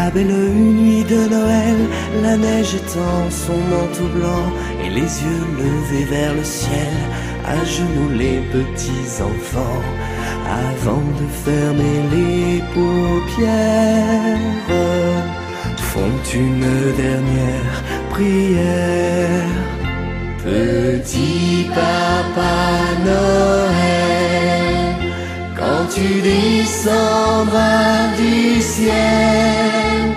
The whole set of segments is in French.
la belle nuit de Noël, la neige étend son manteau blanc et les yeux levés vers le ciel, à genoux les petits enfants, avant de fermer les paupières, font une dernière prière. Petit Papa Noël, quand tu descendras du ciel,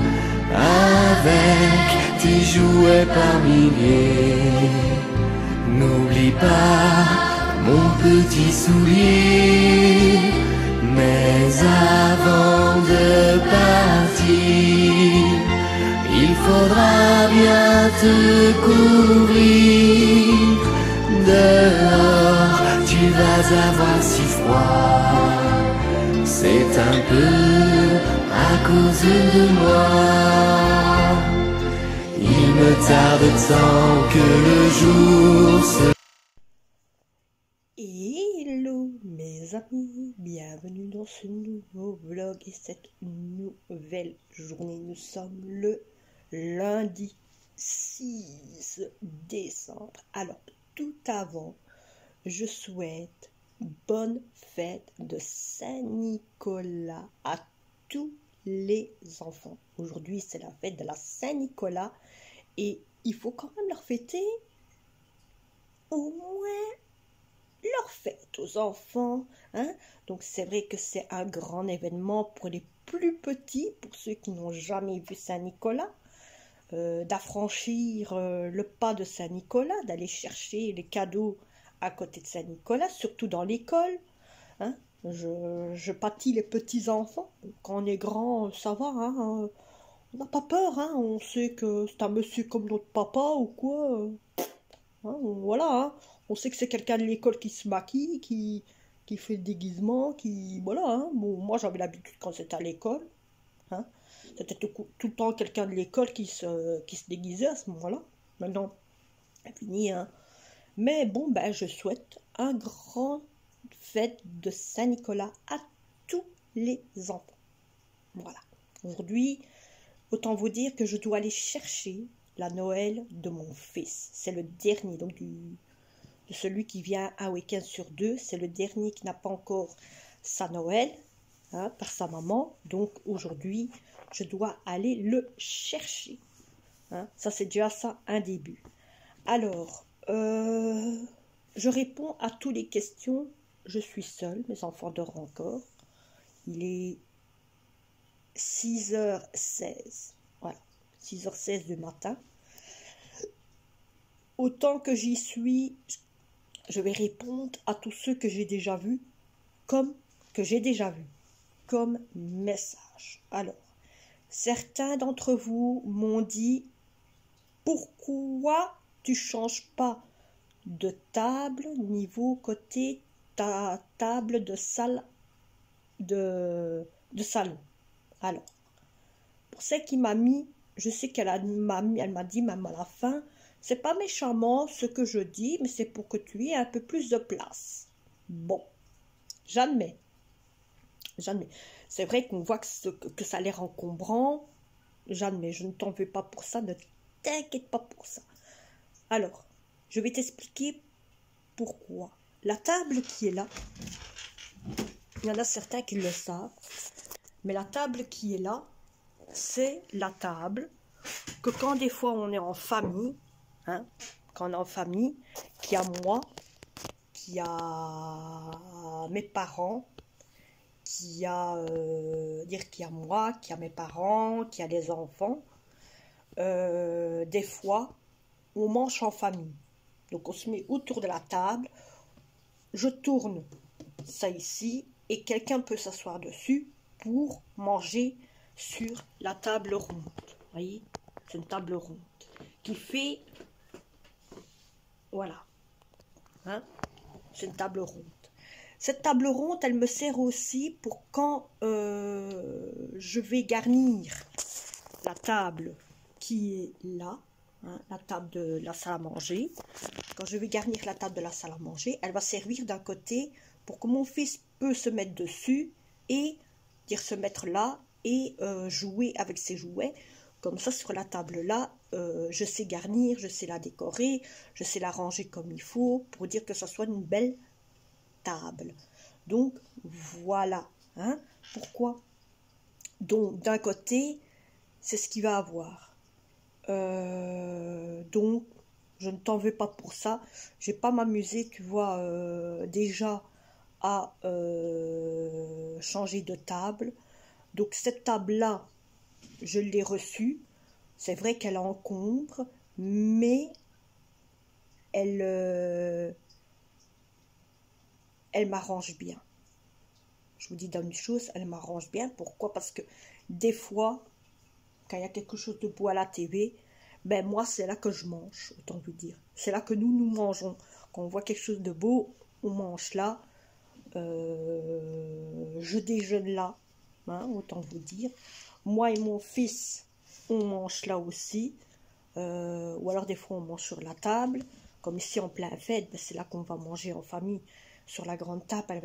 avec tes jouets par milliers, n'oublie pas mon petit soulier. Mais avant de partir, il faudra bien te couvrir. Dehors, tu vas avoir si froid, c'est un peu à cause de moi. Il me tarde tant que le jour se... Hello mes amis, bienvenue dans ce nouveau vlog et cette nouvelle journée. Nous sommes le lundi 6 décembre. Alors tout avant, je souhaite bonne fête de Saint-Nicolas à tous les enfants. Aujourd'hui c'est la fête de la Saint-Nicolas et il faut quand même leur fêter au moins leur fête aux enfants, hein? Donc c'est vrai que c'est un grand événement pour les plus petits, pour ceux qui n'ont jamais vu Saint-Nicolas, d'affranchir le pas de Saint-Nicolas, d'aller chercher les cadeaux à côté de Saint-Nicolas, surtout dans l'école, hein? Je pâtis les petits enfants. Quand on est grand, ça va, hein? On n'a pas peur, hein? On sait que c'est un monsieur comme notre papa ou quoi, hein? Voilà, hein? On sait que c'est quelqu'un de l'école qui se maquille, qui fait le déguisement, qui... Voilà, hein? Bon, moi j'avais l'habitude quand c'était à l'école, hein? C'était tout le temps quelqu'un de l'école qui se déguisait à ce moment-là. Maintenant, c'est fini, hein? Mais bon, ben, je souhaite un grand fête de Saint-Nicolas à tous les enfants. Voilà. Aujourd'hui, autant vous dire que je dois aller chercher la Noël de mon fils. C'est le dernier, donc de celui qui vient un week-end sur deux. C'est le dernier qui n'a pas encore sa Noël, hein, par sa maman. Donc aujourd'hui, je dois aller le chercher, hein. Ça, c'est déjà ça, un début. Alors, je réponds à toutes les questions. Je suis seule, mes enfants dorment encore. Il est 6h16. Voilà, 6h16 du matin. Autant que j'y suis, je vais répondre à tous ceux que j'ai déjà vus, comme message. Alors, certains d'entre vous m'ont dit, pourquoi tu changes pas de table niveau côté ta table de salle de salon? Alors, pour celle qui m'a mis, je sais elle m'a dit même à la fin, c'est pas méchamment ce que je dis, mais c'est pour que tu aies un peu plus de place. Bon, j'admets. C'est vrai qu'on voit que ça a l'air encombrant. J'admets, je ne t'en veux pas pour ça, ne t'inquiète pas pour ça. Alors, je vais t'expliquer pourquoi. La table qui est là, il y en a certains qui le savent, mais la table qui est là, c'est la table que quand des fois on est en famille, hein, quand on est en famille, qu'il y a moi, qu'il y a mes parents, qu'il y a moi, qu'il y a mes parents, qu'il y a les enfants, des fois on mange en famille. Donc on se met autour de la table, je tourne ça ici et quelqu'un peut s'asseoir dessus pour manger sur la table ronde. Vous voyez, c'est une table ronde qui fait, voilà, hein, c'est une table ronde. Cette table ronde, elle me sert aussi pour quand je vais garnir la table qui est là, hein, la table de la salle à manger. Quand je vais garnir la table de la salle à manger, elle va servir d'un côté pour que mon fils peut se mettre dessus et dire se mettre là et jouer avec ses jouets. Comme ça, sur la table-là, je sais garnir, je sais la décorer, je sais la ranger comme il faut pour dire que ça soit une belle table. Donc, voilà. Hein. Pourquoi? Donc, d'un côté, c'est ce qu'il va avoir. Donc, je ne t'en veux pas pour ça. Je vais pas m'amuser, tu vois, déjà à changer de table. Donc, cette table-là, je l'ai reçue. C'est vrai qu'elle encombre, mais elle m'arrange bien. Je vous dis dans une chose, elle m'arrange bien. Pourquoi? Parce que des fois, quand il y a quelque chose de beau à la TV, ben moi, c'est là que je mange, autant vous dire. C'est là que nous mangeons. Quand on voit quelque chose de beau, on mange là. Je déjeune là, hein, autant vous dire. Moi et mon fils, on mange là aussi. Ou alors des fois, on mange sur la table. Comme ici, en plein fête, ben, c'est là qu'on va manger en famille. Sur la grande table,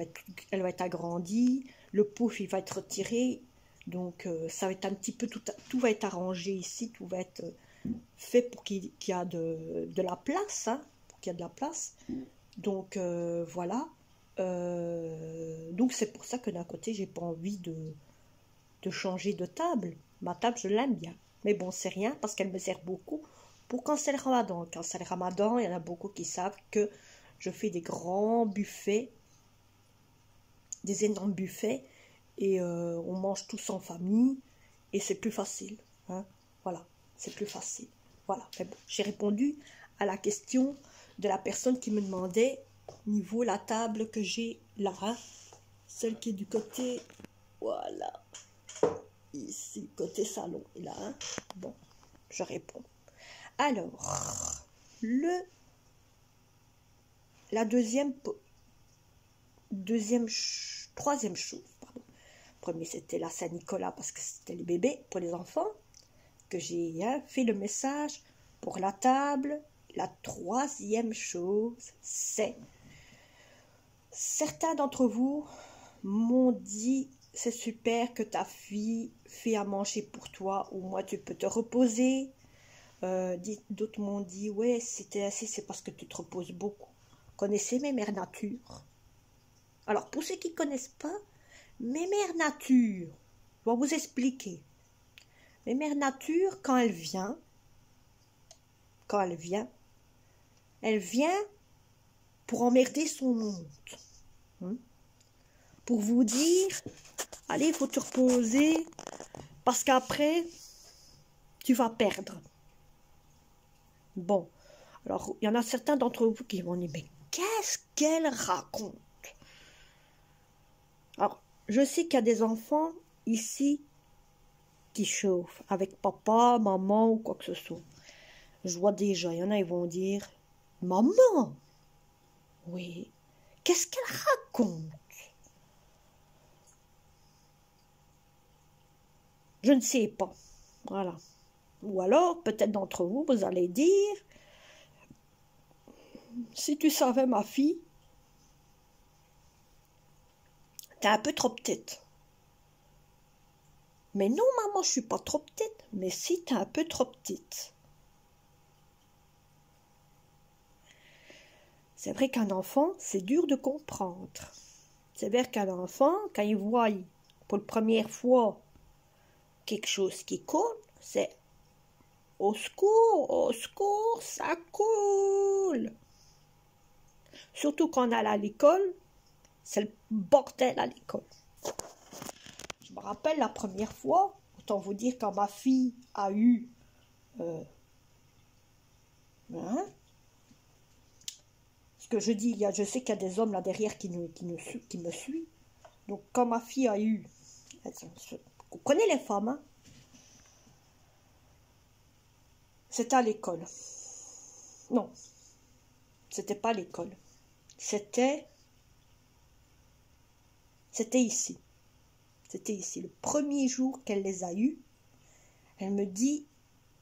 elle va être agrandie. Le pouf, il va être retiré. Donc, ça va être un petit peu, tout va être arrangé ici. Tout va être fait pour qu'il y ait de la place. Hein, pour qu'il y ait de la place. Donc, voilà. Donc, c'est pour ça que d'un côté, j'ai pas envie de changer de table. Ma table, je l'aime bien. Mais bon, c'est rien parce qu'elle me sert beaucoup pour quand c'est le ramadan. Quand c'est le ramadan, il y en a beaucoup qui savent que je fais des grands buffets, des énormes buffets, et on mange tous en famille, et c'est plus facile. Hein. Voilà, c'est plus facile. Voilà, mais bon, j'ai répondu à la question de la personne qui me demandait niveau la table que j'ai là, hein, celle qui est du côté, voilà, ici, côté salon, là. Hein. Bon, je réponds. Alors, la troisième chose, pardon. Premier, c'était la Saint-Nicolas parce que c'était les bébés pour les enfants, que j'ai fait le message pour la table. La troisième chose, c'est certains d'entre vous m'ont dit c'est super que ta fille fait à manger pour toi, ou moi tu peux te reposer. D'autres m'ont dit ouais, si t'es assis c'est parce que tu te reposes beaucoup. Connaissez mes mères nature? Alors pour ceux qui ne connaissent pas, mes mères nature, je vais vous expliquer. Mes mères nature, quand elle vient, elle vient pour emmerder son honte. Hein? Pour vous dire, allez, il faut te reposer, parce qu'après, tu vas perdre. Bon, alors, il y en a certains d'entre vous qui vont dire, mais qu'est-ce qu'elle raconte? Alors, je sais qu'il y a des enfants ici qui chauffent avec papa, maman ou quoi que ce soit. Je vois déjà, il y en a, ils vont dire, maman, oui, qu'est-ce qu'elle raconte? Je ne sais pas, voilà. Ou alors, peut-être d'entre vous, vous allez dire, si tu savais ma fille, t'es un peu trop petite. Mais non, maman, je suis pas trop petite, mais si, t'es un peu trop petite. C'est vrai qu'un enfant, c'est dur de comprendre. C'est vrai qu'un enfant, quand il voit pour la première fois quelque chose qui coule, c'est au secours, ça coule. Surtout quand on est à l'école, c'est le bordel à l'école. Je me rappelle la première fois, autant vous dire quand ma fille a eu ce que je dis, je sais qu'il y a des hommes là derrière qui me suivent. Donc quand ma fille a eu, vous connaissez les femmes, hein? C'était à l'école. Non, c'était pas à l'école. C'était ici. C'était ici. Le premier jour qu'elle les a eus, elle me dit,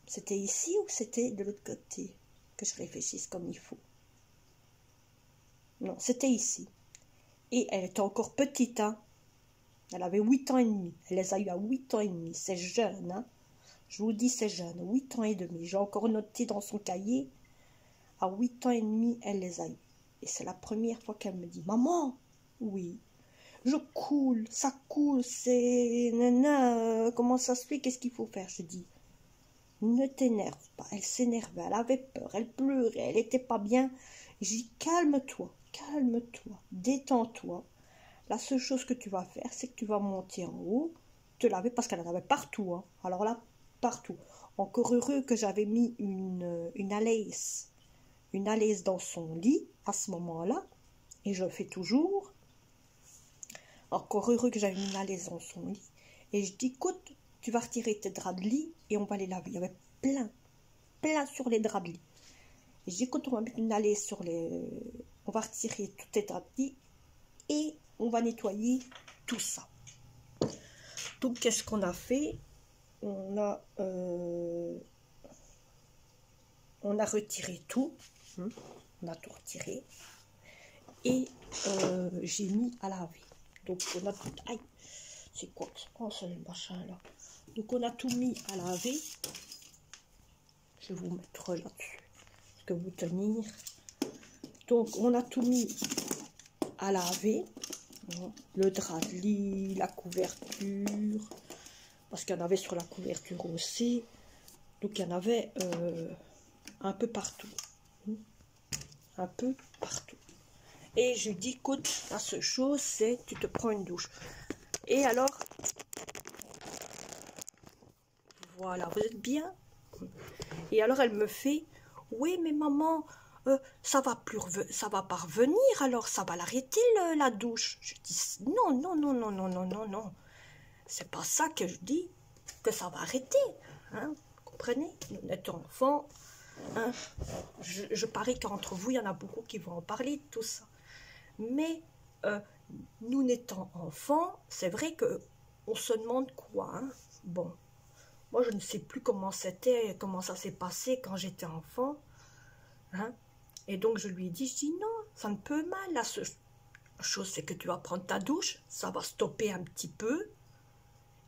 c'était ici ou c'était de l'autre côté? Que je réfléchisse comme il faut. Non, c'était ici. Et elle était encore petite, hein. Elle avait 8 ans et demi. Elle les a eu à 8 ans et demi. C'est jeune, hein. Je vous dis, c'est jeune. 8 ans et demi. J'ai encore noté dans son cahier. À 8 ans et demi, elle les a eu. Et c'est la première fois qu'elle me dit, maman, oui, je coule, ça coule, c'est... Nana, comment ça se fait, qu'est-ce qu'il faut faire? Je dis, ne t'énerve pas. Elle s'énervait, elle avait peur, elle pleurait, elle n'était pas bien. J'ai dit, calme-toi, calme-toi, détends-toi. La seule chose que tu vas faire, c'est que tu vas monter en haut, te laver, parce qu'elle en avait partout, hein. Alors là, partout. Encore heureux que j'avais mis une alaise dans son lit à ce moment-là, et je le fais toujours. Encore heureux que j'avais mis une alaise dans son lit, et je dis, écoute, tu vas retirer tes draps de lit et on va les laver. Il y avait plein sur les draps de lit. Et je dis, écoute, on va mettre une alaise sur les... On va retirer tous tes draps de lit et on va nettoyer tout ça. Donc, qu'est-ce qu'on a fait? On a retiré tout. On a tout retiré. Et j'ai mis à laver. Donc, on a tout... Aïe, c'est quoi? Oh, c'est le machin, là. Donc, on a tout mis à laver. Je vais vous mettre là-dessus. Parce que vous tenir. Donc, on a tout mis à laver. Le drap de lit, la couverture. Parce qu'il y en avait sur la couverture aussi. Donc, il y en avait un peu partout. Un peu partout. Et je dis, écoute, la seule chose, c'est tu te prends une douche. Et alors, voilà, vous êtes bien? Et alors, elle me fait, oui, mais maman, ça va pas revenir, alors ça va l'arrêter, la douche. Je dis, non. C'est pas ça que je dis, que ça va arrêter. Hein, vous comprenez? Nous n'étions enfants. Hein, je parie qu'entre vous, il y en a beaucoup qui vont en parler de tout ça. Mais nous n'étant enfants, c'est vrai que on se demande quoi. Hein? Bon, moi je ne sais plus comment c'était, comment ça s'est passé quand j'étais enfant. Hein? Et donc je lui ai dit, je dis non, ça ne peut mal. La seule chose c'est que tu vas prendre ta douche, ça va stopper un petit peu.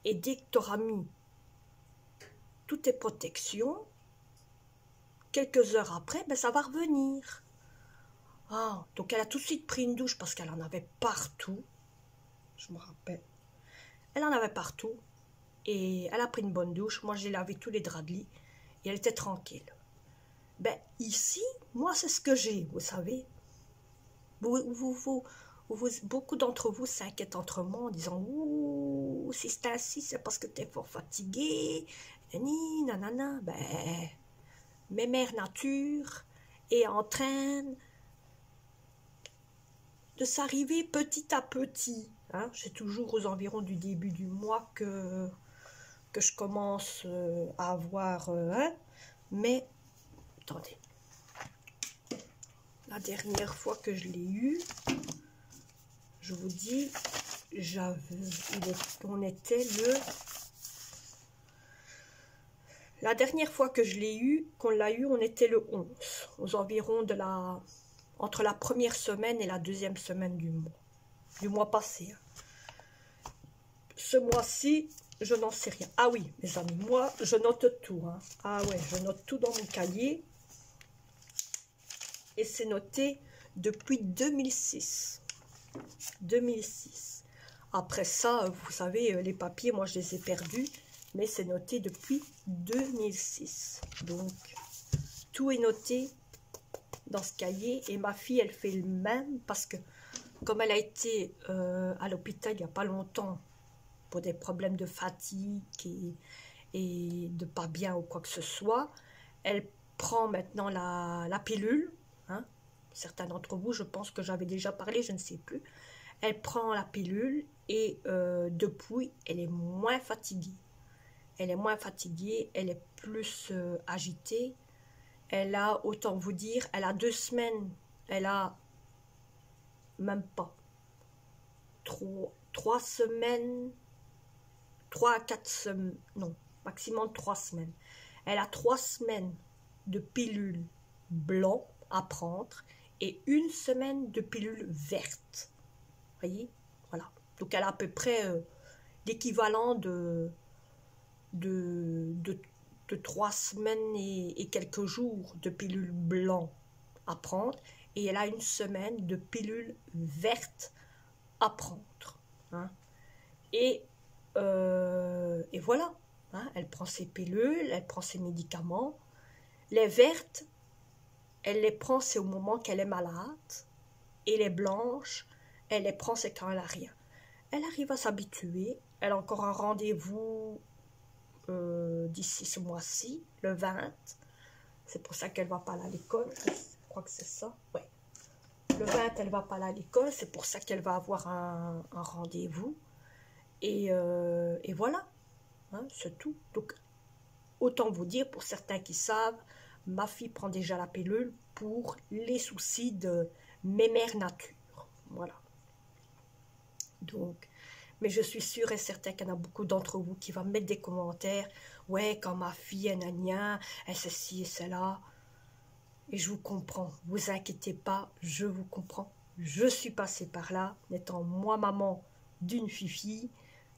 Et dès que tu auras mis toutes tes protections, quelques heures après, ben, ça va revenir. Ah, donc elle a tout de suite pris une douche parce qu'elle en avait partout. Je me rappelle. Elle en avait partout. Et elle a pris une bonne douche. Moi, j'ai lavé tous les draps de lit. Et elle était tranquille. Ben, ici, moi, c'est ce que j'ai, vous savez. Beaucoup d'entre vous s'inquiètent entre moi en disant « Ouh, si c'est ainsi, c'est parce que tu es fort fatigué. » Ni, nanana. Ben, mais mère nature est en train de s'arriver petit à petit. Hein. C'est toujours aux environs du début du mois que je commence à avoir... mais, attendez. La dernière fois que je l'ai eu, je vous dis, on était le... La dernière fois que je l'ai eu, qu'on l'a eu, on était le 11, aux environs de entre la première semaine et la deuxième semaine du mois passé. Ce mois-ci, je n'en sais rien. Ah oui, mes amis, moi, je note tout. Hein. Ah ouais, je note tout dans mon cahier. Et c'est noté depuis 2006. 2006. Après ça, vous savez, les papiers, moi, je les ai perdus. Mais c'est noté depuis 2006. Donc, tout est noté dans ce cahier. Et ma fille, elle fait le même parce que, comme elle a été à l'hôpital il n'y a pas longtemps pour des problèmes de fatigue et de pas bien ou quoi que ce soit, elle prend maintenant la pilule. Hein. Certains d'entre vous, je pense que j'avais déjà parlé, je ne sais plus. Elle prend la pilule et depuis, elle est moins fatiguée. Elle est moins fatiguée, elle est plus agitée. Elle a, autant vous dire, elle a 2 semaines, elle a même pas 3 semaines, 3 à 4 semaines, non, maximum 3 semaines. Elle a 3 semaines de pilules blanc à prendre et 1 semaine de pilules vertes. Voyez, voilà. Donc elle a à peu près l'équivalent de 3 semaines et quelques jours de pilules blancs à prendre, et elle a 1 semaine de pilules vertes à prendre. Hein. Et voilà, hein, elle prend ses pilules, elle prend ses médicaments. Les vertes, elle les prend, c'est au moment qu'elle est malade, et les blanches, elle les prend, c'est quand elle n'a rien. Elle arrive à s'habituer, elle a encore un rendez-vous d'ici ce mois-ci, le 20. C'est pour ça qu'elle ne va pas aller à l'école, je crois que c'est ça, ouais. Le 20, elle ne va pas aller à l'école, c'est pour ça qu'elle va avoir un rendez-vous. Et voilà, hein, c'est tout. Donc, autant vous dire, pour certains qui savent, ma fille prend déjà la pilule pour les soucis de mémère nature. Voilà. Donc, mais je suis sûre et certaine qu'il y en a beaucoup d'entre vous qui vont mettre des commentaires. Ouais, quand ma fille est nania, elle ceci et cela. Et je vous comprends, vous inquiétez pas, je vous comprends. Je suis passée par là, étant moi maman d'une fille,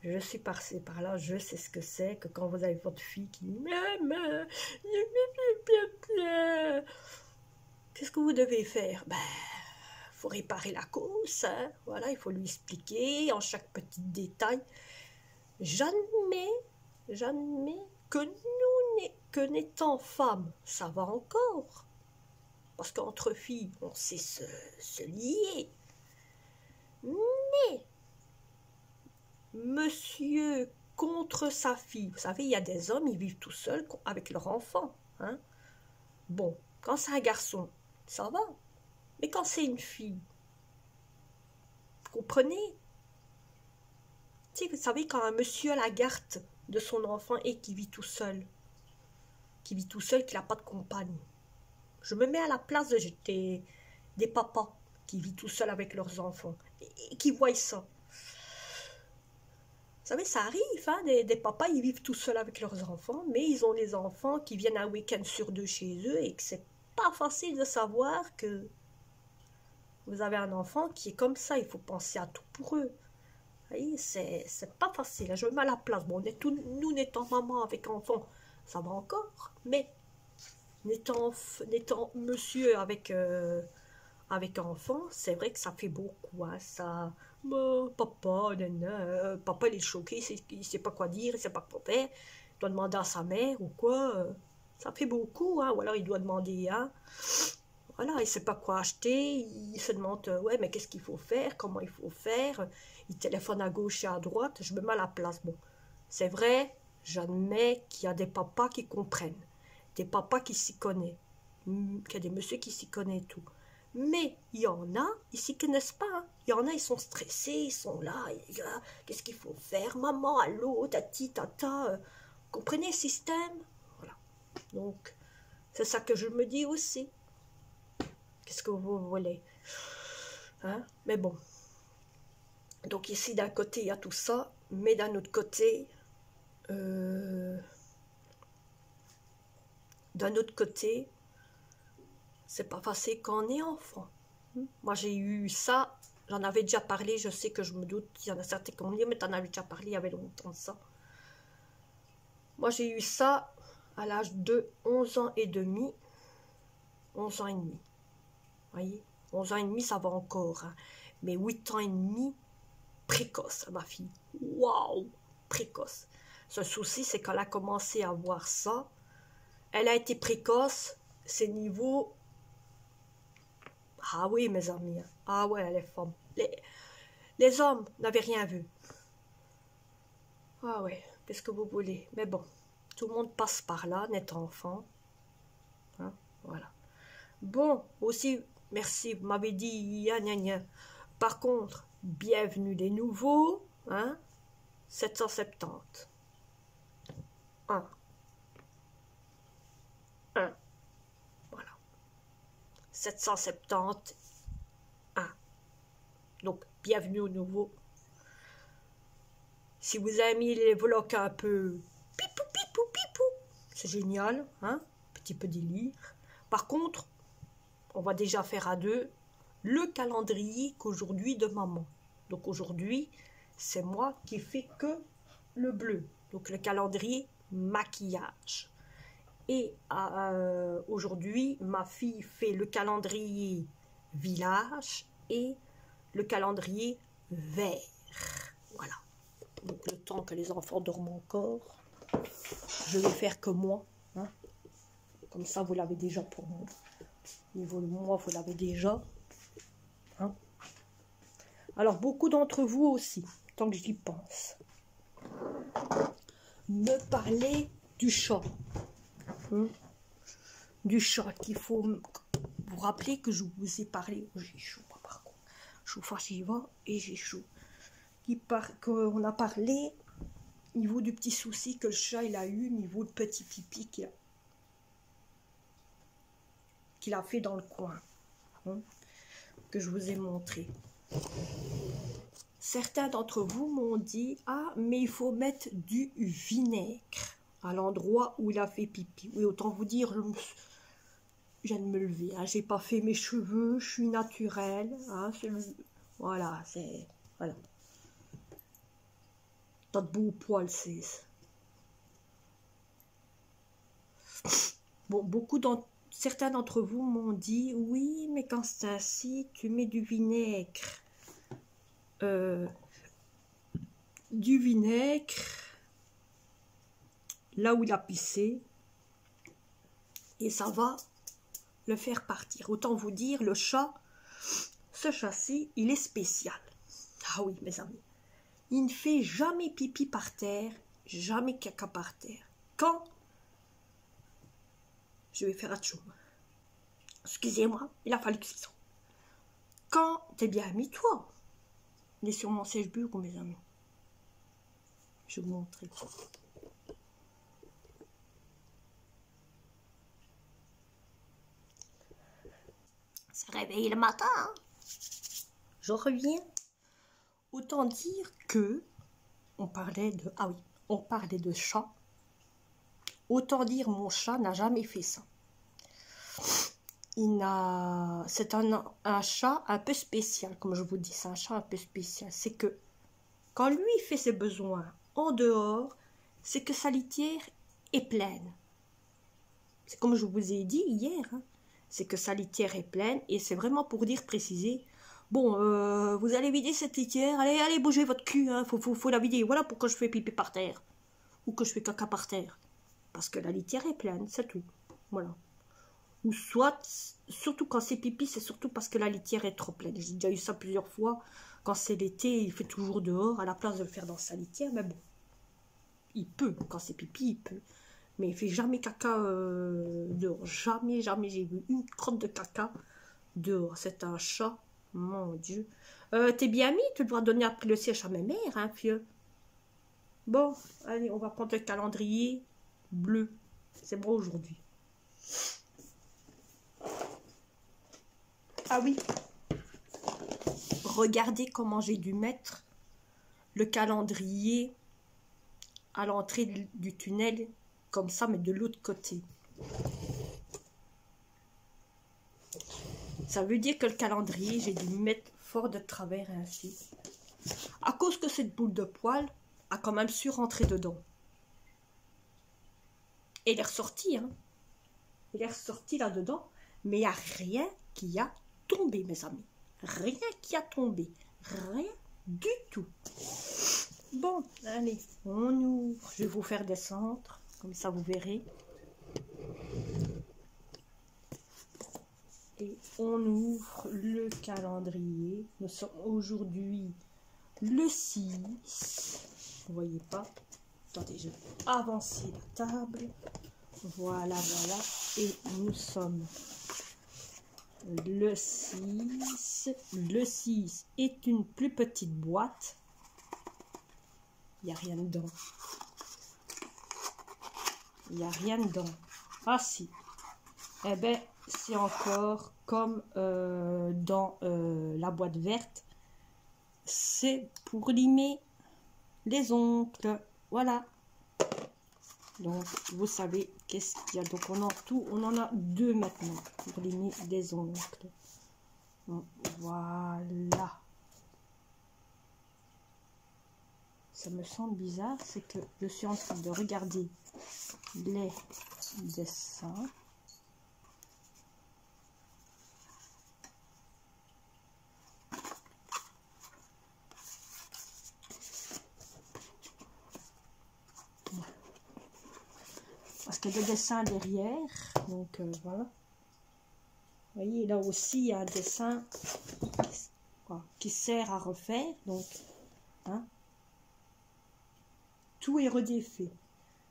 je suis passée par là, je sais ce que c'est, que quand vous avez votre fille qui dit « Maman, qu'est-ce que vous devez faire ?» Ben, il faut réparer la cause, hein. Voilà, il faut lui expliquer en chaque petit détail. J'admets que n'étant femme, ça va encore. Parce qu'entre filles, on sait se lier. Mais, monsieur contre sa fille, vous savez, il y a des hommes, ils vivent tout seuls avec leur enfant. Hein? Bon, quand c'est un garçon, ça va. Mais quand c'est une fille, vous comprenez? Tu sais, vous savez, quand un monsieur a la garde de son enfant et qui vit tout seul, qu'il n'a pas de compagne, je me mets à la place des papas qui vivent tout seuls avec leurs enfants et qui voient ça. Vous savez, ça arrive, hein, des papas, ils vivent tout seuls avec leurs enfants, mais ils ont des enfants qui viennent un week-end sur 2 chez eux et que c'est pas facile de savoir que vous avez un enfant qui est comme ça. Il faut penser à tout pour eux. Vous voyez, c'est pas facile. Je me mets à la place. Bon, nous n'étant maman avec enfant, ça va encore, mais n'étant monsieur avec enfant, c'est vrai que ça fait beaucoup. Hein, ça, papa, papa il est choqué, il ne sait pas quoi dire, il ne sait pas quoi faire. Il doit demander à sa mère ou quoi. Ça fait beaucoup. Hein, ou alors il doit demander. Hein, voilà, il ne sait pas quoi acheter. Il se demande ouais, mais qu'est-ce qu'il faut faire, comment il faut faire. Il téléphone à gauche et à droite. Je me mets à la place. Bon, c'est vrai, j'admets qu'il y a des papas qui comprennent. Des papas qui s'y connaissent, qu'il y a des messieurs qui s'y connaissent et tout. Mais il y en a, ils s'y connaissent pas. Hein. Il y en a, ils sont stressés, ils sont là, les gars, qu'est-ce qu'il faut faire? Maman, allô, tati, tata, comprenez le système? Voilà. Donc, c'est ça que je me dis aussi. Qu'est-ce que vous voulez? Hein? Mais bon. Donc ici, d'un côté, il y a tout ça, mais d'un autre côté... D'un autre côté, c'est pas facile quand on est enfant. Moi, j'ai eu ça, j'en avais déjà parlé, je sais que je me doute, il y en a certains qui m'ont dit, mais t'en avais déjà parlé, il y avait longtemps de ça. Moi, j'ai eu ça à l'âge de 11 ans et demi, 11 ans et demi. Vous voyez, 11 ans et demi, ça va encore. Hein. Mais 8 ans et demi, précoce, ma fille. Waouh, précoce. Ce souci, c'est qu'elle a commencé à voir ça. Elle a été précoce, c'est niveau... Ah oui, mes amis. Ah ouais, les femmes. Les hommes n'avaient rien vu. Ah ouais, qu'est-ce que vous voulez? Mais bon, tout le monde passe par là, net enfant. Hein, voilà. Bon, aussi, merci, vous m'avez dit, gna gna gna. Par contre, bienvenue les nouveaux, hein, 770. 1. Voilà. 771. Donc, bienvenue au nouveau. Si vous avez mis les vlogs un peu pipou, pipou, pipou, c'est génial, hein, petit peu délire. Par contre, on va déjà faire à 2 le calendrier qu'aujourd'hui de maman. Donc aujourd'hui, c'est moi qui fais que le bleu. Donc le calendrier maquillage. Et aujourd'hui, ma fille fait le calendrier village et le calendrier vert. Voilà. Donc le temps que les enfants dorment encore, je vais faire que moi. Hein. Comme ça, vous l'avez déjà pour moi. Au niveau de moi, vous l'avez déjà. Hein. Alors, beaucoup d'entre vous aussi, tant que j'y pense, me parlez du chat. Hein. Du chat qu'il faut vous rappeler que je vous ai parlé. Oh, j'ai chaud, par contre. Chauffage, j'y va et j'ai chaud. Qu'on a parlé niveau du petit souci que le chat il a eu, niveau de petit pipi qu'il a fait dans le coin, hein, que je vous ai montré. Certains d'entre vous m'ont dit « Ah, mais il faut mettre du vinaigre à l'endroit où il a fait pipi. » Oui, autant vous dire, je viens de me lever, hein, j'ai pas fait mes cheveux, je suis naturelle, hein, voilà, c'est... Voilà. T'as de beaux poils, c'est... Bon, certains d'entre vous m'ont dit, oui, mais quand c'est ainsi, tu mets du vinaigre. Du vinaigre, là où il a pissé, et ça va le faire partir. Autant vous dire, le chat, ce chat-ci, il est spécial. Ah oui, mes amis. Il ne fait jamais pipi par terre, jamais caca par terre. Quand je vais faire atchoum. Excusez-moi, il a fallu que ce soit. Quand t'es bien mis, toi. Il est sur mon sèche-bureau, mes amis. Je vais vous montrer. Se réveille le matin. Hein. Je reviens. Autant dire que on parlait de... Ah oui, on parlait de chat. Autant dire mon chat n'a jamais fait ça. C'est un chat un peu spécial, comme je vous dis, c'est un chat un peu spécial. C'est que quand lui fait ses besoins en dehors, c'est que sa litière est pleine. C'est comme je vous ai dit hier, hein, c'est que sa litière est pleine et c'est vraiment pour dire, préciser, bon, vous allez vider cette litière, allez, bougez votre cul, hein, faut la vider, voilà pourquoi je fais pipi par terre, ou que je fais caca par terre, parce que la litière est pleine, c'est tout, voilà. Ou soit, surtout quand c'est pipi, c'est surtout parce que la litière est trop pleine. J'ai déjà eu ça plusieurs fois. Quand c'est l'été, il fait toujours dehors, à la place de le faire dans sa litière. Mais bon, il peut. Quand c'est pipi, il peut. Mais il fait jamais caca dehors. Jamais, jamais j'ai vu une crotte de caca dehors. C'est un chat, mon Dieu. T'es bien mis, tu dois donner après le siège à ma mère, hein, fieu. Bon, allez, on va prendre le calendrier bleu. C'est bon aujourd'hui. Ah oui, regardez comment j'ai dû mettre le calendrier à l'entrée du tunnel, comme ça, mais de l'autre côté. Ça veut dire que le calendrier, j'ai dû mettre fort de travers ainsi. À cause que cette boule de poil a quand même su rentrer dedans. Et il est ressorti, hein. Il est ressorti là-dedans, mais il n'y a rien qui a tombé, mes amis. Rien qui a tombé. Rien du tout. Bon, allez, on ouvre. Je vais vous faire descendre. Comme ça, vous verrez. Et on ouvre le calendrier. Nous sommes aujourd'hui le 6. Vous voyez pas? Attendez, je vais avancer la table. Voilà, voilà. Et nous sommes le 6. Le 6 est une plus petite boîte. Il n'y a rien dedans. Il n'y a rien dedans. Ah si. Eh bien, c'est encore comme dans la boîte verte. C'est pour limer les ongles. Voilà. Donc, vous savez qu'est-ce qu'il y a. Donc, on en a deux maintenant pour limer des ongles. Donc, voilà. ça me semble bizarre, c'est que je suis en train de regarder les dessins. Parce qu'il y a des dessins derrière, donc voilà. Vous voyez, là aussi, il y a un dessin qui sert à refaire, donc hein, tout est redéfait.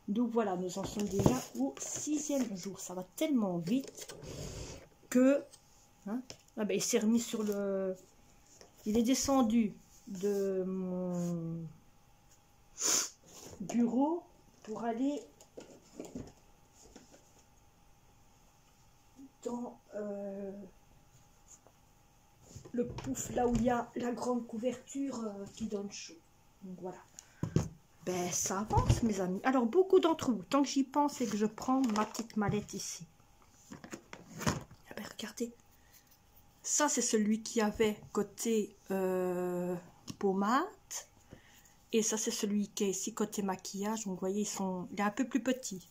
Donc voilà, nous en sommes déjà au 6e jour. Ça va tellement vite que hein, ah ben, il s'est remis sur le... Il est descendu de mon bureau pour aller dans le pouf, là où il y a la grande couverture qui donne chaud. Donc voilà. Ben ça avance mes amis. Alors beaucoup d'entre vous, tant que j'y pense et que je prends ma petite mallette ici. Ah ben, regardez. Ça c'est celui qui avait côté pommade. Et ça c'est celui qui est ici côté maquillage. Donc vous voyez, il est un peu plus petit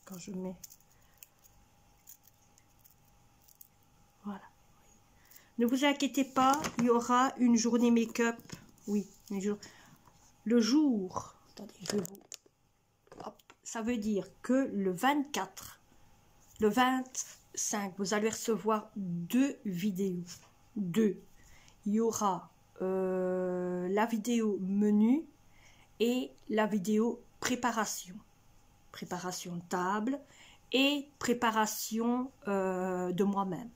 quand je mets. Voilà. Ne vous inquiétez pas, il y aura une journée make-up. Oui, le jour. Attendez, je vais vous... Hop, ça veut dire que le 24, le 25, vous allez recevoir 2 vidéos. 2. Il y aura la vidéo menu et la vidéo préparation. Préparation de table et préparation de moi-même.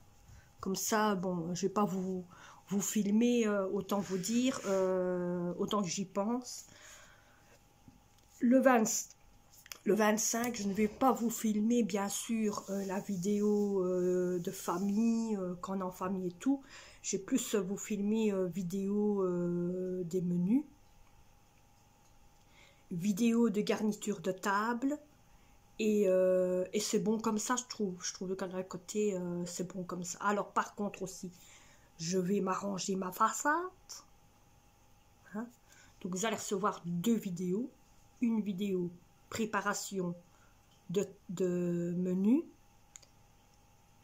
Comme ça, bon, je ne vais pas vous filmer, autant vous dire, autant que j'y pense. Le 25, je ne vais pas vous filmer, bien sûr, la vidéo de famille, quand on est en famille et tout. Je vais plus vous filmer vidéo des menus. Vidéo de garniture de table. Et c'est bon comme ça, je trouve. Je trouve que d'un côté, c'est bon comme ça. Alors, par contre aussi, je vais m'arranger ma façade. Hein? Donc, vous allez recevoir 2 vidéos. Une vidéo préparation de menu.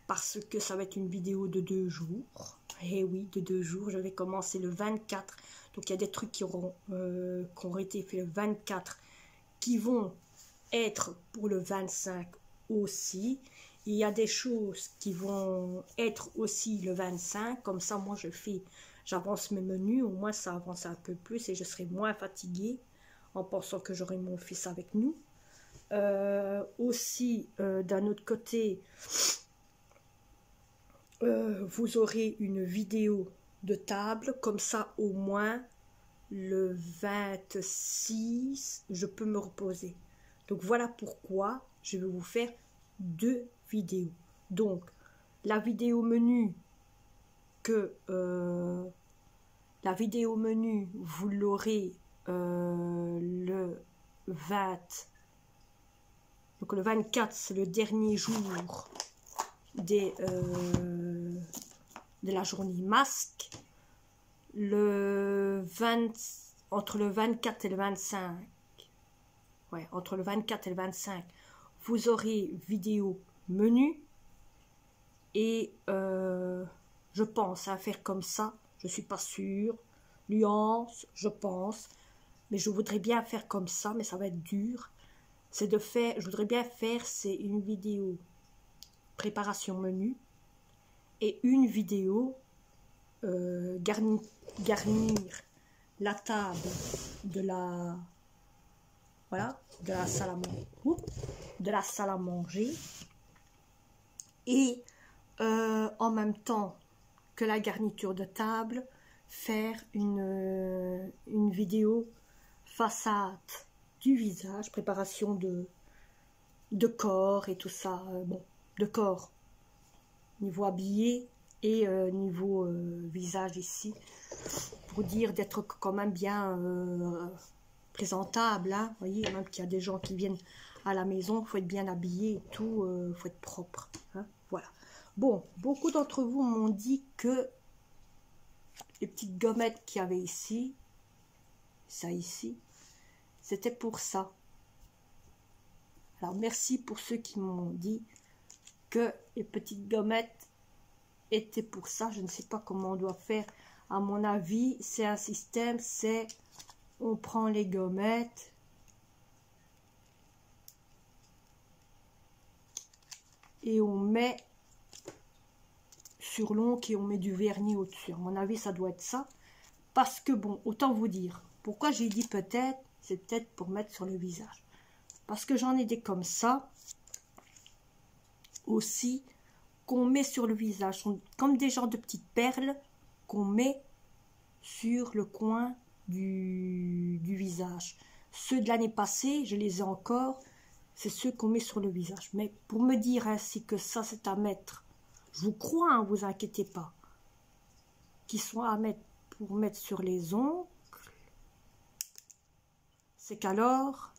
Parce que ça va être une vidéo de 2 jours. Et oui, de 2 jours. Je vais commencer le 24. Donc, il y a des trucs qui auront été faits le 24 qui vont être pour le 25 aussi. Il y a des choses qui vont être aussi le 25. Comme ça, moi, j'avance mes menus. Au moins, ça avance un peu plus et je serai moins fatiguée en pensant que j'aurai mon fils avec nous. Aussi, d'un autre côté, vous aurez une vidéo de table. Comme ça, au moins, le 26, je peux me reposer. Donc voilà pourquoi je vais vous faire 2 vidéos. Donc la vidéo menu vous l'aurez le 20. Donc le 24 c'est le dernier jour de la journée masque. Entre le 24 et le 25. Ouais, entre le 24 et le 25, vous aurez vidéo menu et je pense à faire comme ça, je suis pas sûre, nuance, je pense, mais je voudrais bien faire comme ça, mais ça va être dur, c'est de faire, je voudrais bien faire, c'est une vidéo préparation menu et une vidéo garnir la table de la... Voilà, de la salle à manger. Et en même temps que la garniture de table, faire une vidéo façade du visage, préparation de corps et tout ça. Bon, de corps, niveau habillé et niveau visage ici. Pour dire d'être quand même bien... présentable, hein. Vous voyez, même qu'il y a des gens qui viennent à la maison, il faut être bien habillé et tout, il faut être propre, hein. Voilà. Bon, beaucoup d'entre vous m'ont dit que les petites gommettes qu'il y avait ici, ça ici, C'était pour ça. Alors, merci pour ceux qui m'ont dit que les petites gommettes étaient pour ça. Je ne sais pas comment on doit faire. À mon avis, c'est un système, c'est on prend les gommettes et on met sur l'ongle et on met du vernis au-dessus. À mon avis, ça doit être ça. Parce que bon, autant vous dire, pourquoi j'ai dit peut-être, c'est peut-être pour mettre sur le visage. Parce que j'en ai des comme ça, aussi, qu'on met sur le visage. Sont comme des genres de petites perles qu'on met sur le coin du visage. Ceux de l'année passée, je les ai encore, c'est ceux qu'on met sur le visage. Mais pour me dire ainsi que ça, c'est à mettre, je vous crois, hein, vous inquiétez pas, qu'ils soient à mettre pour mettre sur les ongles, c'est qu'alors,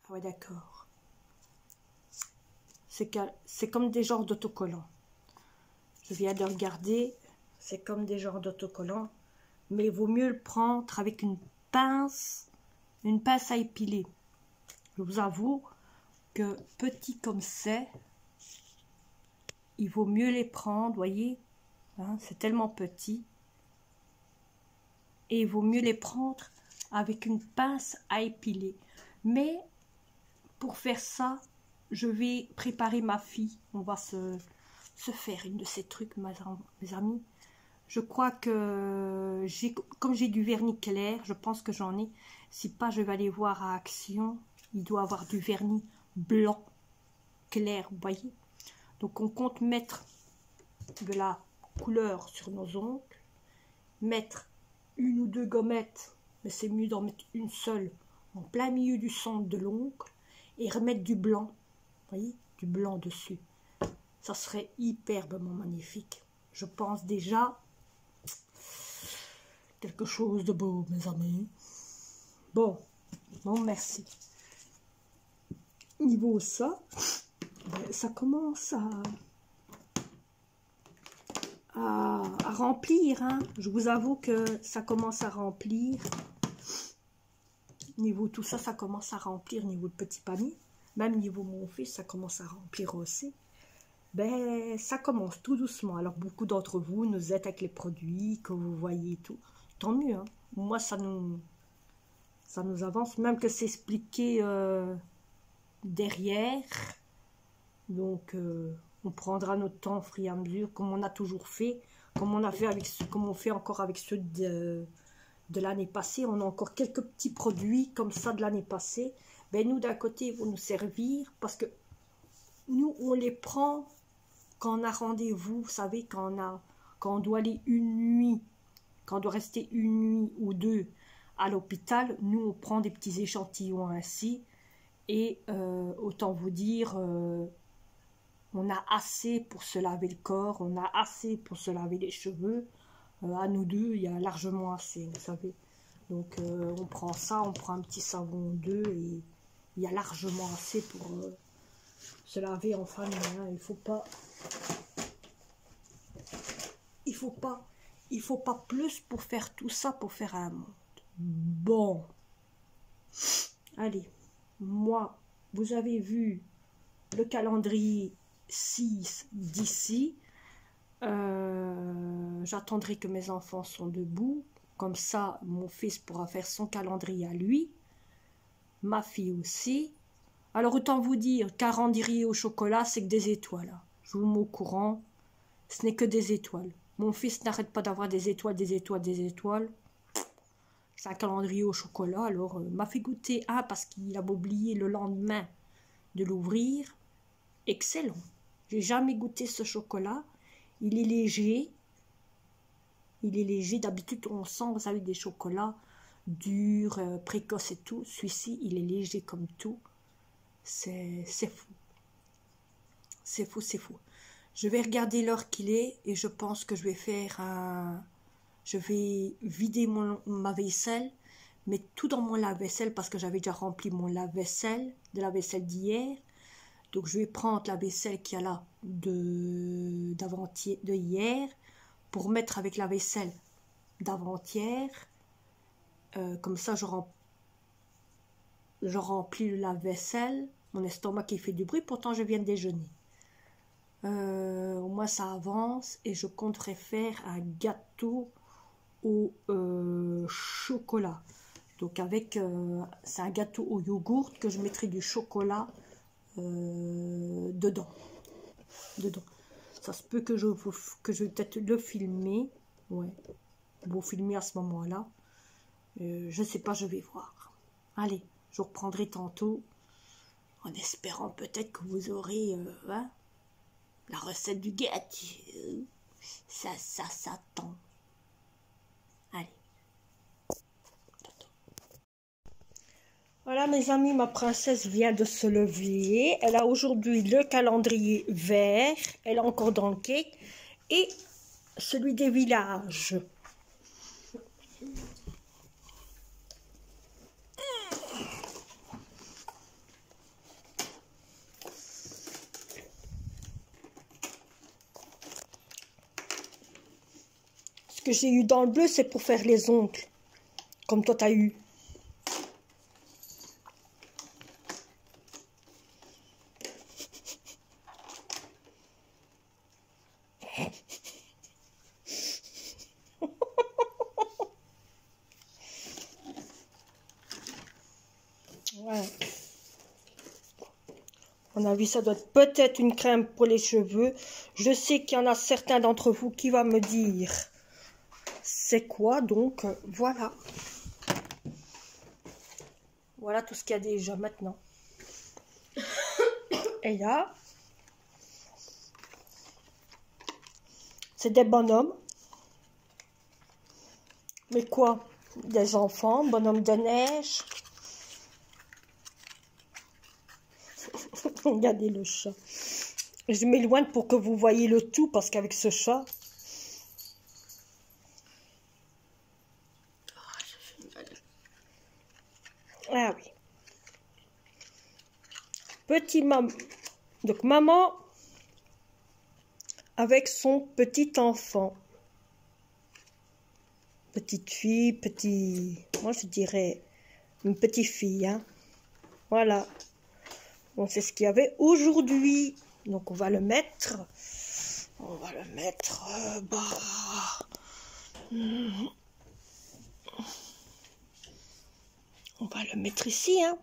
ah ouais d'accord, c'est comme des genres d'autocollants. Je viens de regarder, c'est comme des genres d'autocollants, mais il vaut mieux le prendre avec une pince à épiler. Je vous avoue que petit comme c'est, il vaut mieux les prendre, voyez, hein, c'est tellement petit, et il vaut mieux les prendre avec une pince à épiler. Mais pour faire ça, je vais préparer ma fille, on va se faire une de ces trucs, mes amis. Je crois que comme j'ai du vernis clair, je pense que j'en ai. Si pas, je vais aller voir à Action. Il doit avoir du vernis blanc clair, vous voyez. Donc on compte mettre de la couleur sur nos ongles, mettre une ou deux gommettes, mais c'est mieux d'en mettre une seule en plein milieu du centre de l'ongle et remettre du blanc, vous voyez, du blanc dessus. Ça serait hyperbement magnifique. Je pense déjà quelque chose de beau, mes amis. Bon, merci. Niveau ça, ça commence à remplir, hein. Je vous avoue que ça commence à remplir. Niveau tout ça, ça commence à remplir. Niveau le petit panier, même niveau mon fils, ça commence à remplir aussi. Ben, ça commence tout doucement. Alors, beaucoup d'entre vous nous êtes avec les produits, que vous voyez tout. Tant mieux, hein. Moi, ça nous avance, même que c'est expliqué derrière. Donc, on prendra notre temps au fur et à mesure, comme on a toujours fait, comme on fait encore avec ceux de l'année passée. On a encore quelques petits produits comme ça de l'année passée. Ben, nous, d'un côté, ils vont nous servir, parce que nous, on les prend quand on a rendez-vous, vous savez, quand on doit aller une nuit, quand on doit rester une nuit ou deux à l'hôpital, nous, on prend des petits échantillons ainsi, et autant vous dire, on a assez pour se laver le corps, on a assez pour se laver les cheveux, à nous deux, il y a largement assez, vous savez. Donc, on prend ça, on prend un petit savon ou deux, et il y a largement assez pour se laver en famille, hein. Il faut pas plus pour faire tout ça, pour faire un monde. Bon, allez, moi, vous avez vu le calendrier 6 d'ici. J'attendrai que mes enfants sont debout, comme ça mon fils pourra faire son calendrier à lui, ma fille aussi. Alors autant vous dire, calendrier au chocolat, c'est que des étoiles. Je vous mets au courant, ce n'est que des étoiles. Mon fils n'arrête pas d'avoir des étoiles, des étoiles, des étoiles. C'est un calendrier au chocolat, alors m'a fait goûter un parce qu'il a oublié le lendemain de l'ouvrir. Excellent. J'ai jamais goûté ce chocolat. Il est léger. Il est léger. D'habitude, on sent, vous savez, des chocolats durs, précoces et tout. Celui-ci, il est léger comme tout. C'est fou. C'est fou, c'est fou. Je vais regarder l'heure qu'il est et je pense que je vais faire un... Je vais vider ma vaisselle, mettre tout dans mon lave-vaisselle parce que j'avais déjà rempli mon lave-vaisselle, de la vaisselle d'hier. Donc je vais prendre la vaisselle qu'il y a là d'avant-hier, de hier, pour mettre avec la vaisselle d'avant-hier. Comme ça je remplis le lave-vaisselle. Mon estomac qui fait du bruit, pourtant je viens de déjeuner. Au moins ça avance et je compterai faire un gâteau au chocolat. Donc avec, c'est un gâteau au yogourt que je mettrai du chocolat dedans. Ça se peut que je vais peut-être le filmer. Ouais, vous filmer à ce moment-là. Je sais pas, je vais voir. Allez, je reprendrai tantôt en espérant peut-être que vous aurez hein, la recette du gâteau. Ça s'attend. Allez. Voilà mes amis, ma princesse vient de se lever. Elle a aujourd'hui le calendrier vert. Elle est encore dans le cake. Et celui des villages. Ce que j'ai eu dans le bleu, c'est pour faire les ongles. Comme toi, t'as eu. Ouais. À mon avis, ça doit être peut-être une crème pour les cheveux. Je sais qu'il y en a certains d'entre vous qui vont me dire c'est quoi, donc voilà. Voilà tout ce qu'il y a déjà maintenant. Et là, c'est des bonhommes. Mais quoi? Des enfants, bonhommes de neige. Regardez le chat. Je m'éloigne pour que vous voyez le tout, parce qu'avec ce chat... Ah oui. Petit maman. Donc maman avec son petit enfant. Petite fille, petit... Moi je dirais une petite fille. Hein. Voilà. Bon, c'est ce qu'il y avait aujourd'hui. Donc on va le mettre. On va le mettre... On va le mettre ici. Hein.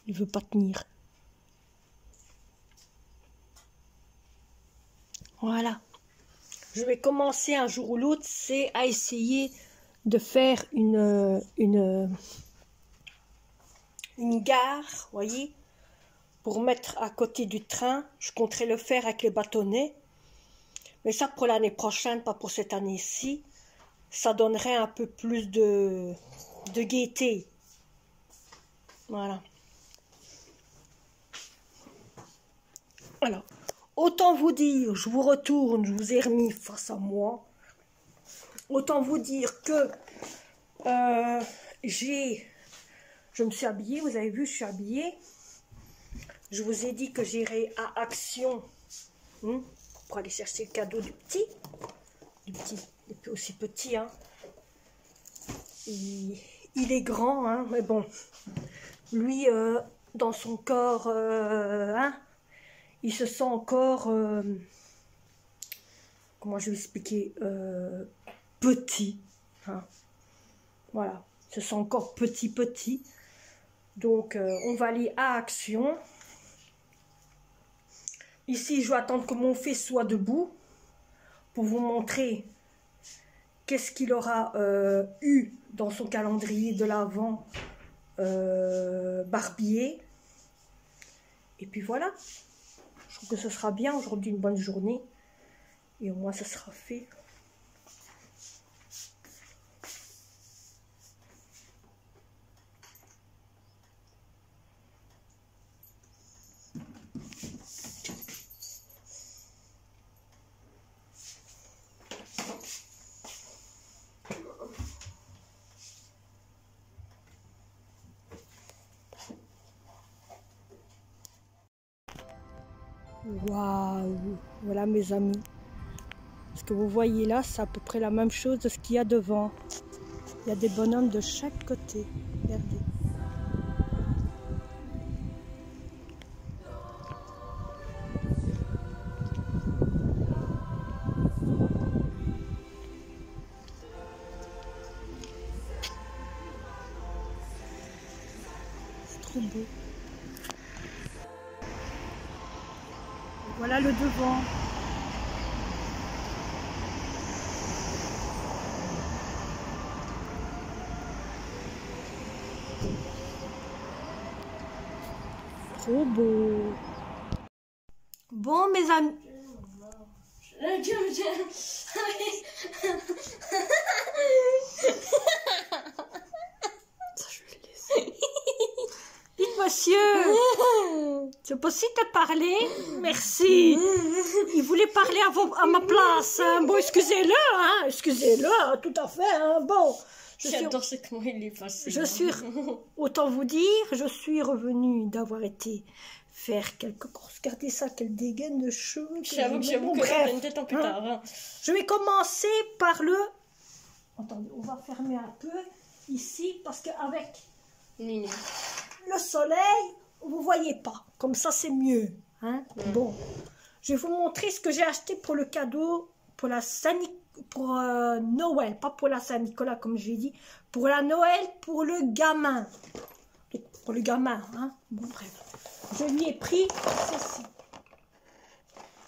Il veut pas tenir. Voilà. Je vais commencer un jour ou l'autre, c'est à essayer de faire une gare, voyez, pour mettre à côté du train. Je compterai le faire avec les bâtonnets. Mais ça pour l'année prochaine, pas pour cette année-ci. Ça donnerait un peu plus de gaieté. Voilà. Alors, autant vous dire, je vous retourne, je vous ai remis face à moi. Autant vous dire que je me suis habillée, vous avez vu, je suis habillée. Je vous ai dit que j'irai à Action pour aller chercher le cadeau du petit. Il est aussi petit, hein. Il est grand, hein, mais bon, lui, dans son corps, hein, il se sent encore, comment je vais expliquer, petit, hein. Voilà, il se sent encore petit. Donc, on va aller à Action. Ici, je vais attendre que mon fils soit debout pour vous montrer qu'est-ce qu'il aura eu dans son calendrier de l'Avent barbier. Et puis voilà. Je trouve que ce sera bien aujourd'hui, une bonne journée. Et au moins, ça sera fait. Waouh! Voilà mes amis. Ce que vous voyez là, c'est à peu près la même chose de ce qu'il y a devant. Il y a des bonhommes de chaque côté. Regardez. C'est trop beau. Voilà le devant. Trop beau. Bon, mes amis. Dites, monsieur, c'est possible de parler? Merci. Il voulait parler à ma place. Hein. Bon, excusez-le, hein. Excusez-le, hein, tout à fait. Hein. Bon. J'adore ce comment il est passé. Autant vous dire, je suis revenue d'avoir été faire quelques courses. Regardez ça, quelle dégaine de cheveux. J'avoue que j'ai beaucoup une tête en pétard. Hein. Je vais commencer par le... Attendez, on va fermer un peu ici parce qu'avec le soleil, vous voyez pas. Comme ça, c'est mieux. Hein. Bon, je vais vous montrer ce que j'ai acheté pour le cadeau, pour la pour Noël, pas pour la Saint-Nicolas comme j'ai dit, pour la Noël, pour le gamin. Pour le gamin, hein. Bon, bref. Je lui ai pris ceci.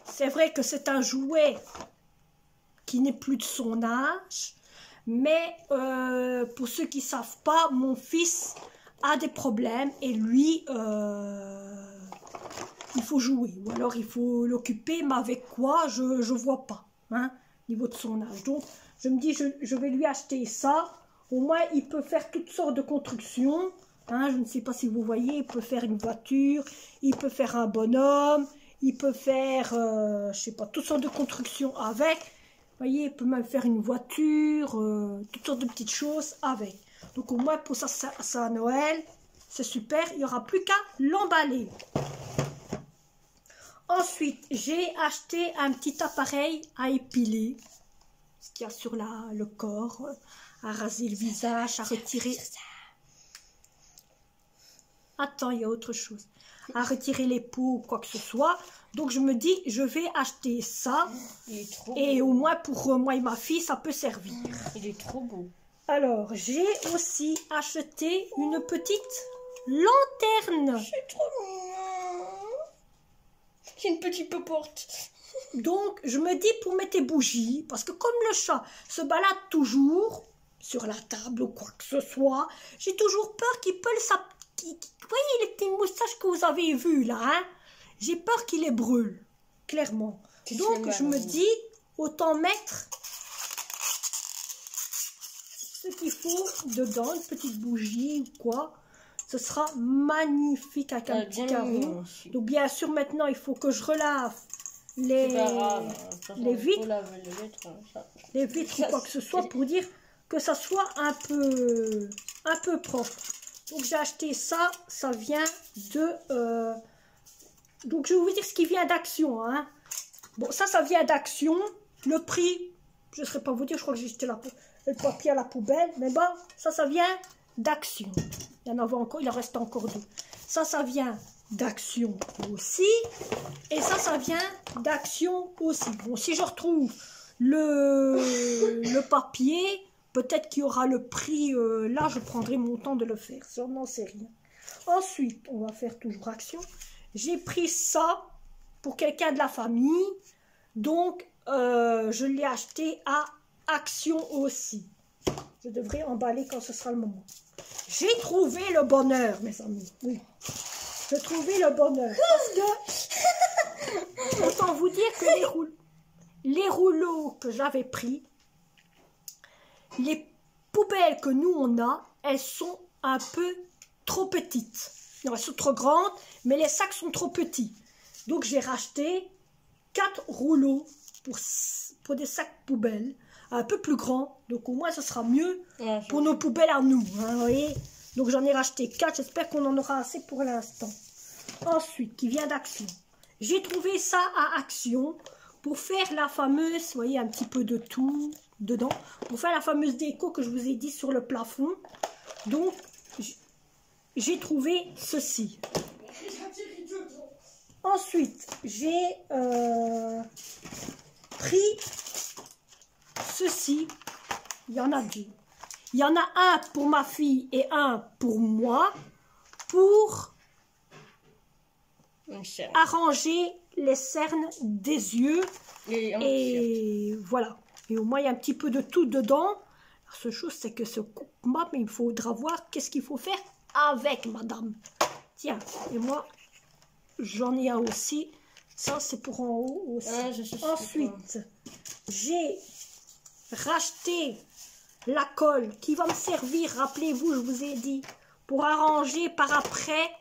C'est vrai que c'est un jouet qui n'est plus de son âge, mais pour ceux qui ne savent pas, mon fils a des problèmes et lui, il faut jouer, ou alors il faut l'occuper, mais avec quoi, je ne vois pas, hein, niveau de son âge. Donc, je me dis, je vais lui acheter ça. Au moins, il peut faire toutes sortes de constructions. Hein, je ne sais pas si vous voyez, il peut faire une voiture, il peut faire un bonhomme, il peut faire, je sais pas, toutes sortes de constructions avec. Vous voyez, il peut même faire une voiture, toutes sortes de petites choses avec. Donc, au moins, pour ça à Noël, c'est super. Il n'y aura plus qu'à l'emballer. Ensuite, j'ai acheté un petit appareil à épiler, ce qu'il y a sur le corps, à raser le visage, à retirer... Attends, il y a autre chose. À retirer les peaux ou quoi que ce soit. Donc, je me dis, je vais acheter ça. Et au moins, pour moi et ma fille, ça peut servir. Il est trop beau. Alors, j'ai aussi acheté une petite lanterne. C'est trop mignon. C'est une petite poporte. Donc, je me dis pour mettre des bougies, parce que comme le chat se balade toujours sur la table ou quoi que ce soit, j'ai toujours peur qu'il peut vous voyez les petits moustaches que vous avez vus là, hein? J'ai peur qu'il les brûle, clairement. Donc, je me dis, autant mettre ce qu'il faut dedans, une petite bougie ou quoi. Ce sera magnifique avec un petit carreau. Donc, bien sûr, maintenant, il faut que je relave les vitres. Les vitres ou quoi que ce soit pour dire que ça soit un peu propre. Donc, j'ai acheté ça. Ça vient de... Donc, je vais vous dire ce qui vient d'Action. Hein. Bon, ça vient d'Action. Le prix, je ne saurais pas vous dire. Je crois que j'ai jeté le papier à la poubelle. Mais bon, ça vient d'Action. Il y en avait encore. Il en reste encore deux. Ça vient d'Action aussi. Et ça vient d'Action aussi. Bon, si je retrouve le papier... Peut-être qu'il y aura le prix, là je prendrai mon temps de le faire, ça n'en sait rien. Ensuite, on va faire toujours Action. J'ai pris ça pour quelqu'un de la famille, donc je l'ai acheté à Action aussi. Je devrais emballer quand ce sera le moment. J'ai trouvé le bonheur, mes amis. Oui, j'ai trouvé le bonheur. Parce que, autant vous dire que les rouleaux que j'avais pris, les poubelles que nous on a, elles sont un peu trop petites. Non, elles sont trop grandes, mais les sacs sont trop petits. Donc j'ai racheté 4 rouleaux pour des sacs poubelles, un peu plus grands. Donc au moins ce sera mieux pour nos poubelles à nous. Hein, vous voyez. Donc j'en ai racheté 4, j'espère qu'on en aura assez pour l'instant. Ensuite, qui vient d'Action, J'ai trouvé ça à Action pour faire la fameuse, vous voyez, un petit peu de tout dedans, pour faire la fameuse déco que je vous ai dit sur le plafond. Donc, j'ai trouvé ceci. Ensuite, j'ai pris ceci. Il y en a deux. Il y en a un pour ma fille et un pour moi pour arranger les cernes des yeux. Et voilà. Et au moins, il y a un petit peu de tout dedans. La seule chose, c'est que ce coupe-map, il faudra voir qu'est-ce qu'il faut faire avec, madame. Tiens, et moi, j'en ai un aussi. Ça, c'est pour en haut aussi. Ensuite, j'ai racheté la colle qui va me servir, rappelez-vous, je vous ai dit, pour arranger par après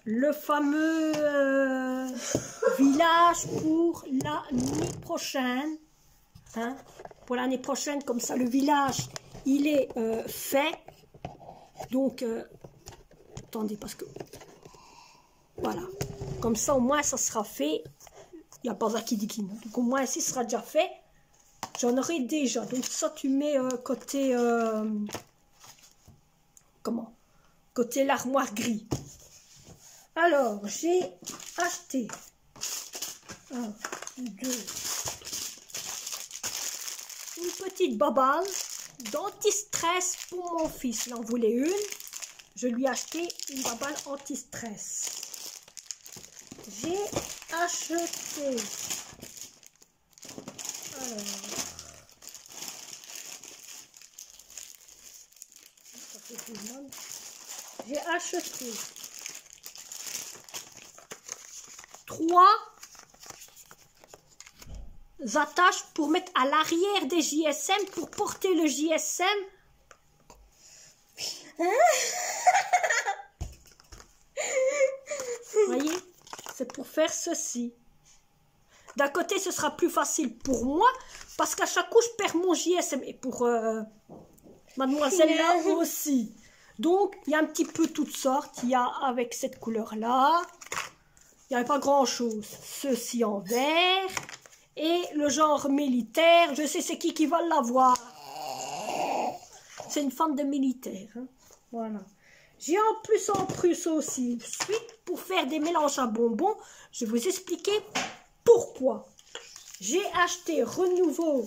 le fameux village pour l'année prochaine. Hein, pour l'année prochaine, comme ça, le village, il est fait. Donc, attendez, parce que... Voilà. Comme ça, au moins, ça sera fait. Il n'y a pas Zakidikine. Donc, au moins, ici, ce sera déjà fait. J'en aurai déjà. Donc, ça, tu mets côté... comment? Côté l'armoire gris. Alors, j'ai acheté 1, 2, une petite babale d'anti-stress pour mon fils. Il en voulait une. Je lui ai acheté une babale anti-stress. J'ai acheté... Alors... J'ai acheté 3 attaches pour mettre à l'arrière des JSM pour porter le JSM. Vous voyez, c'est pour faire ceci. D'un côté, ce sera plus facile pour moi parce qu'à chaque coup, je perds mon JSM et pour mademoiselle là aussi. Donc, il y a un petit peu toutes sortes. Il y a avec cette couleur-là. Il n'y avait pas grand-chose. Ceci en vert. Et le genre militaire. Je sais c'est qui va l'avoir. C'est une femme de militaire. Hein. Voilà. J'ai en plus aussi. Suite pour faire des mélanges à bonbons. Je vais vous expliquer pourquoi. J'ai acheté Renouveau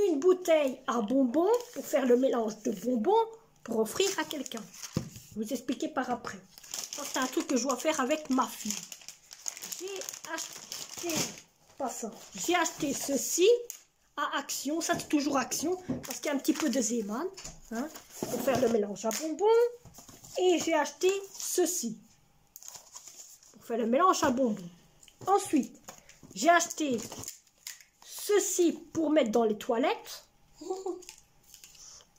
une bouteille à bonbons pour faire le mélange de bonbons pour offrir à quelqu'un. Je vais vous expliquer par après. C'est un truc que je dois faire avec ma fille. J'ai acheté, pas ça, j'ai acheté ceci à Action. Ça, c'est toujours Action parce qu'il y a un petit peu de Zeeman hein, pour faire le mélange à bonbons. Et j'ai acheté ceci pour faire le mélange à bonbons. Ensuite, j'ai acheté ceci pour mettre dans les toilettes.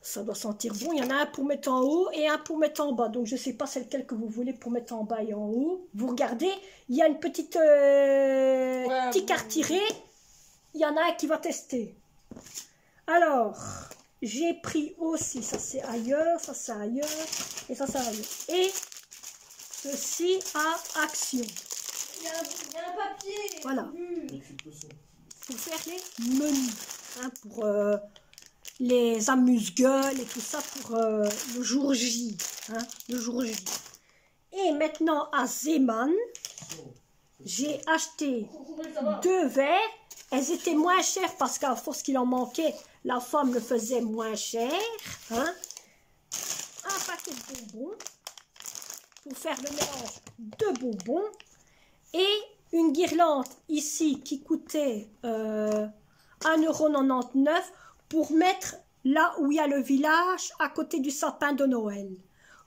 Ça doit sentir bon. Il y en a un pour mettre en haut et un pour mettre en bas. Donc, je ne sais pas c'est lequel que vous voulez pour mettre en bas et en haut. Vous regardez, il y a une petite tic à retirer. Il y en a un qui va tester. Alors, j'ai pris aussi, ça c'est ailleurs, ça c'est ailleurs, et ça c'est ailleurs. Et ceci à Action. Il y a un papier. Voilà. Pour faire les menus. Hein, pour les amuse-gueules et tout ça pour le jour J. Hein, le jour J. Et maintenant à Zeeman, j'ai acheté 2 verres. Elles étaient moins chères parce qu'à force qu'il en manquait, la femme le faisait moins cher. Hein. Un paquet de bonbons pour faire le mélange de bonbons. Et une guirlande ici qui coûtait 1,99 € pour mettre là où il y a le village à côté du sapin de Noël.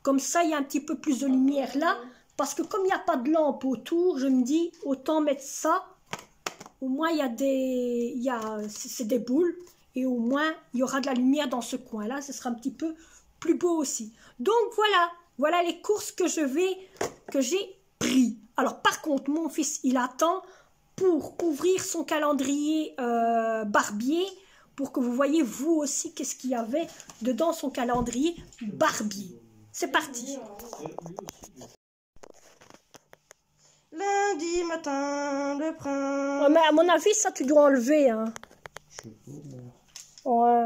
Comme ça, il y a un petit peu plus de lumière là. Parce que comme il n'y a pas de lampe autour, je me dis autant mettre ça. Au moins, c'est des boules. Et au moins, il y aura de la lumière dans ce coin-là. Ce sera un petit peu plus beau aussi. Donc, voilà les courses que j'ai pris. Alors, par contre, mon fils, il attend pour ouvrir son calendrier Barbier. Pour que vous voyez, vous aussi, qu'est-ce qu'il y avait dedans son calendrier Barbier. C'est parti. Lundi matin, le prince. Ouais, mais à mon avis, ça, tu dois enlever, hein. Je sais pas, moi. Ouais.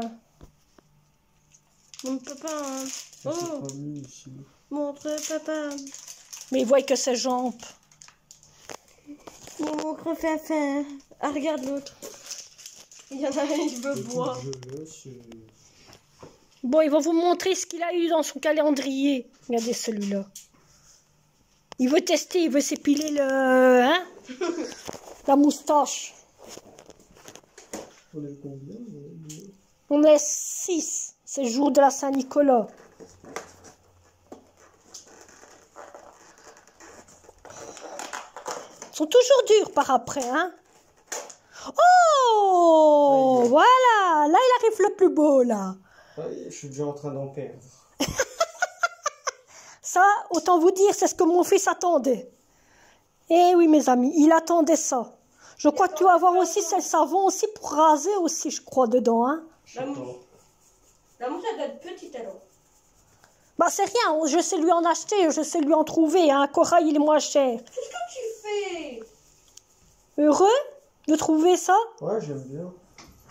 Mon papa, hein. Ça, c'est Oh, pas mis ici. montre papa. Mais il voit que ses jambes. Montre papa. Ah, regarde l'autre. Il y en a un, il veut Écoute, boire. je laisse, Bon, il va vous montrer ce qu'il a eu dans son calendrier. Regardez celui-là. Il veut tester, il veut s'épiler le... Hein, la moustache. On est combien On est 6. C'est le jour de la Saint-Nicolas. Ils sont toujours durs par après, hein. Oh, voilà. Là, il arrive le plus beau, là. Ouais, je suis déjà en train d'en perdre. Ça, autant vous dire, c'est ce que mon fils attendait. Eh oui, mes amis, il attendait ça. Je crois que tu vas avoir aussi, c'est le savon aussi pour raser aussi, je crois, dedans, hein. J'attends. La mouche, elle doit être petite alors. Bah, c'est rien, je sais lui en acheter, je sais lui en trouver, hein. Corail, il est moins cher. Qu'est-ce que tu fais? Heureux de trouver ça? Ouais, j'aime bien.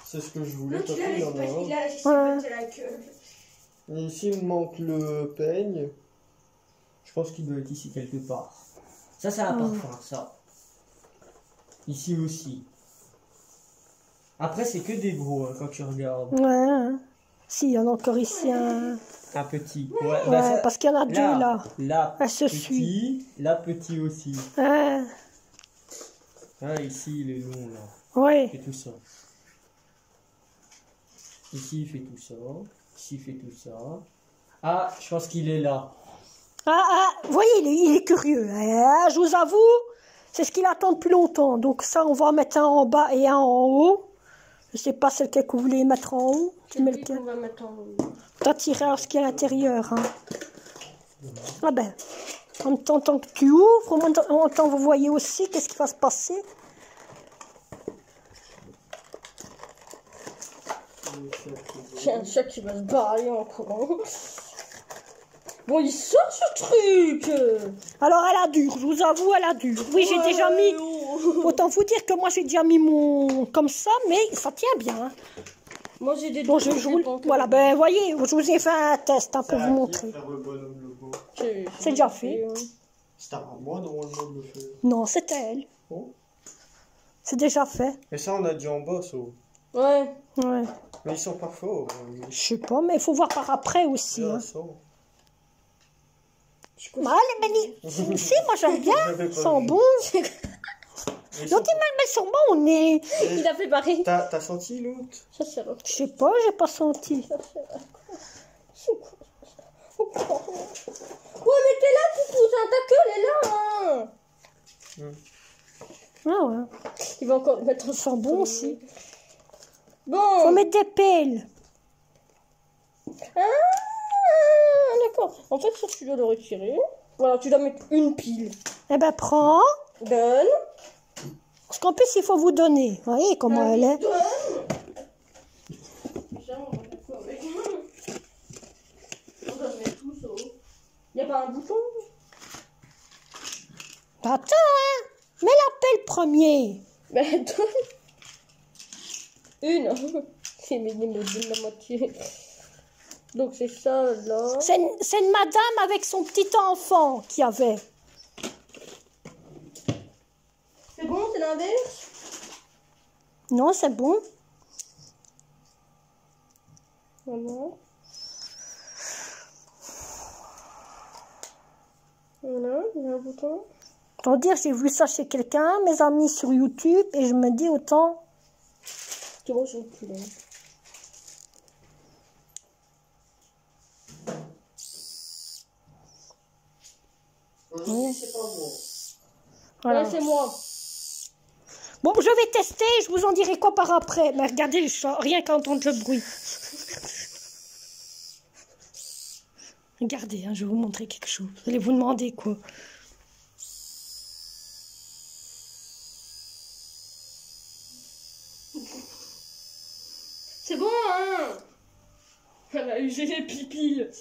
C'est ce que je voulais. L'autre, T'as il a vu, il y en a l'espèce, un. il a la queue. Et ici, il me manque le peigne. Je pense qu'il doit être ici quelque part. Ça a parfum, ça. Ici aussi. Après, c'est que des gros, hein, quand tu regardes. Ouais. Hein. Si, il y en a encore ici un. Un petit. Ouais, ça- parce qu'il y en a deux là. Là, Elle se petit. suit. Là, petit aussi. Ouais. Ah, ici, il est long, là. Ouais. Il fait tout ça. Ici, il fait tout ça. Ici, il fait tout ça. Ah, je pense qu'il est là. Vous voyez, il est curieux. Je vous avoue, c'est ce qu'il attend depuis longtemps. Donc ça, on va en mettre un en bas et un en haut. Je sais pas c'est lequel que vous voulez mettre en haut. Tu mets lequel? On va mettre en haut. T'as tiré à ce qu'il y a à l'intérieur. Hein. Ah ben, en même temps, tant que tu ouvres, en même temps, vous voyez aussi qu'est-ce qui va se passer. J'ai un chat qui va se barrer en courant. Bon, il sort ce truc. Alors elle a dur, je vous avoue, elle a dur. Oui, j'ai déjà mis... Autant vous dire que moi j'ai déjà mis mon... comme ça, mais ça tient bien. Hein. Moi, j'ai des Bon, je vous... Voilà, ben voyez, je vous ai fait un test hein, pour vous montrer. Faire le bonhomme logo. C'est déjà fait. C'est à moi, normalement, de le faire. Non, c'était elle. Oh. C'est déjà fait. Et ça, on a dit en bas, ça. Ouais. Ouais. Mais ils sont pas forts. Je sais pas, mais il faut voir par après aussi. Hein. Ça. Ah, les bénis. Si, moi j'aime bien. Ils sont bons. Donc, mais sur moi, on est... Il a fait pareil. T'as senti l'autre? Ça sert à Je sais pas, j'ai pas senti. Ouais, mais t'es là, coucou, ta queue, elle est là, hein. Ah ouais. Il va encore le mettre en Ils sont bons aussi. Bon. Faut mettre des pelles. Ah, d'accord. En fait, ça, tu dois le retirer. Voilà, tu dois mettre une pile. Eh ben, prends. Donne. Parce qu'en plus, il faut vous donner. Vous voyez comment elle est. Donne. Déjà, on va d'accord avec. On doit mettre tout ça. Il n'y a pas un bouton? Attends, hein. Mets la pelle premier. Ben, donne. Une. C'est minimum de la moitié. Donc, c'est ça, là. C'est une madame avec son petit enfant qui avait. C'est bon, c'est l'inverse? Non, c'est bon. Voilà. Voilà, il y a un bouton. Pour dire, j'ai vu ça chez quelqu'un, mes amis sur YouTube, et je me dis autant. C'est bon, j'ai plus là. Oui. C'est pas bon. Voilà. Ouais, c'est moi. Bon, je vais tester, je vous en dirai quoi par après. Mais regardez le chat, rien qu'à entendre le bruit. Regardez, hein, je vais vous montrer quelque chose. Vous allez vous demander quoi. C'est bon, hein? Elle a usé les pipiles.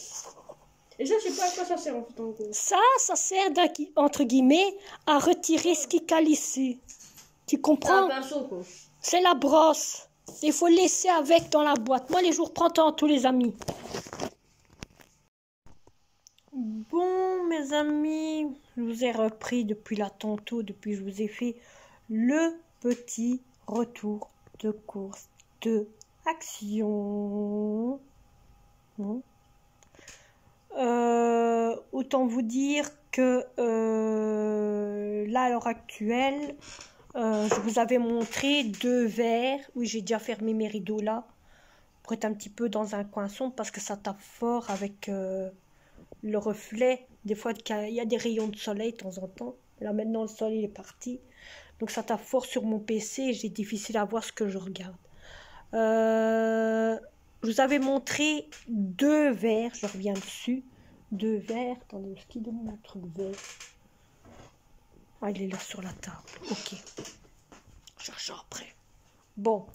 Et ça, je sais pas à quoi ça sert en fait en gros. Ça sert entre guillemets à retirer ce qui calissé. Tu C'est un comprends? pinceau quoi. C'est la brosse. Il faut le laisser avec dans la boîte. Moi, les jours printemps, tous les amis. Bon, mes amis, je vous ai repris depuis là tantôt, depuis que je vous ai fait le petit retour de course de action. Autant vous dire que là, à l'heure actuelle, je vous avais montré 2 verres. Oui, j'ai déjà fermé mes rideaux là pour être un petit peu dans un coin sombre parce que ça tape fort avec le reflet. Des fois, il y a des rayons de soleil de temps en temps. Là, maintenant, le soleil est parti. Donc, ça tape fort sur mon PC et j'ai difficile à voir ce que je regarde. Je vous avais montré 2 verres. Je reviens dessus. 2 verres. Attendez, est-ce qu'il est mon truc vert? Ah, il est là sur la table. Ok. Cherche après. Bon.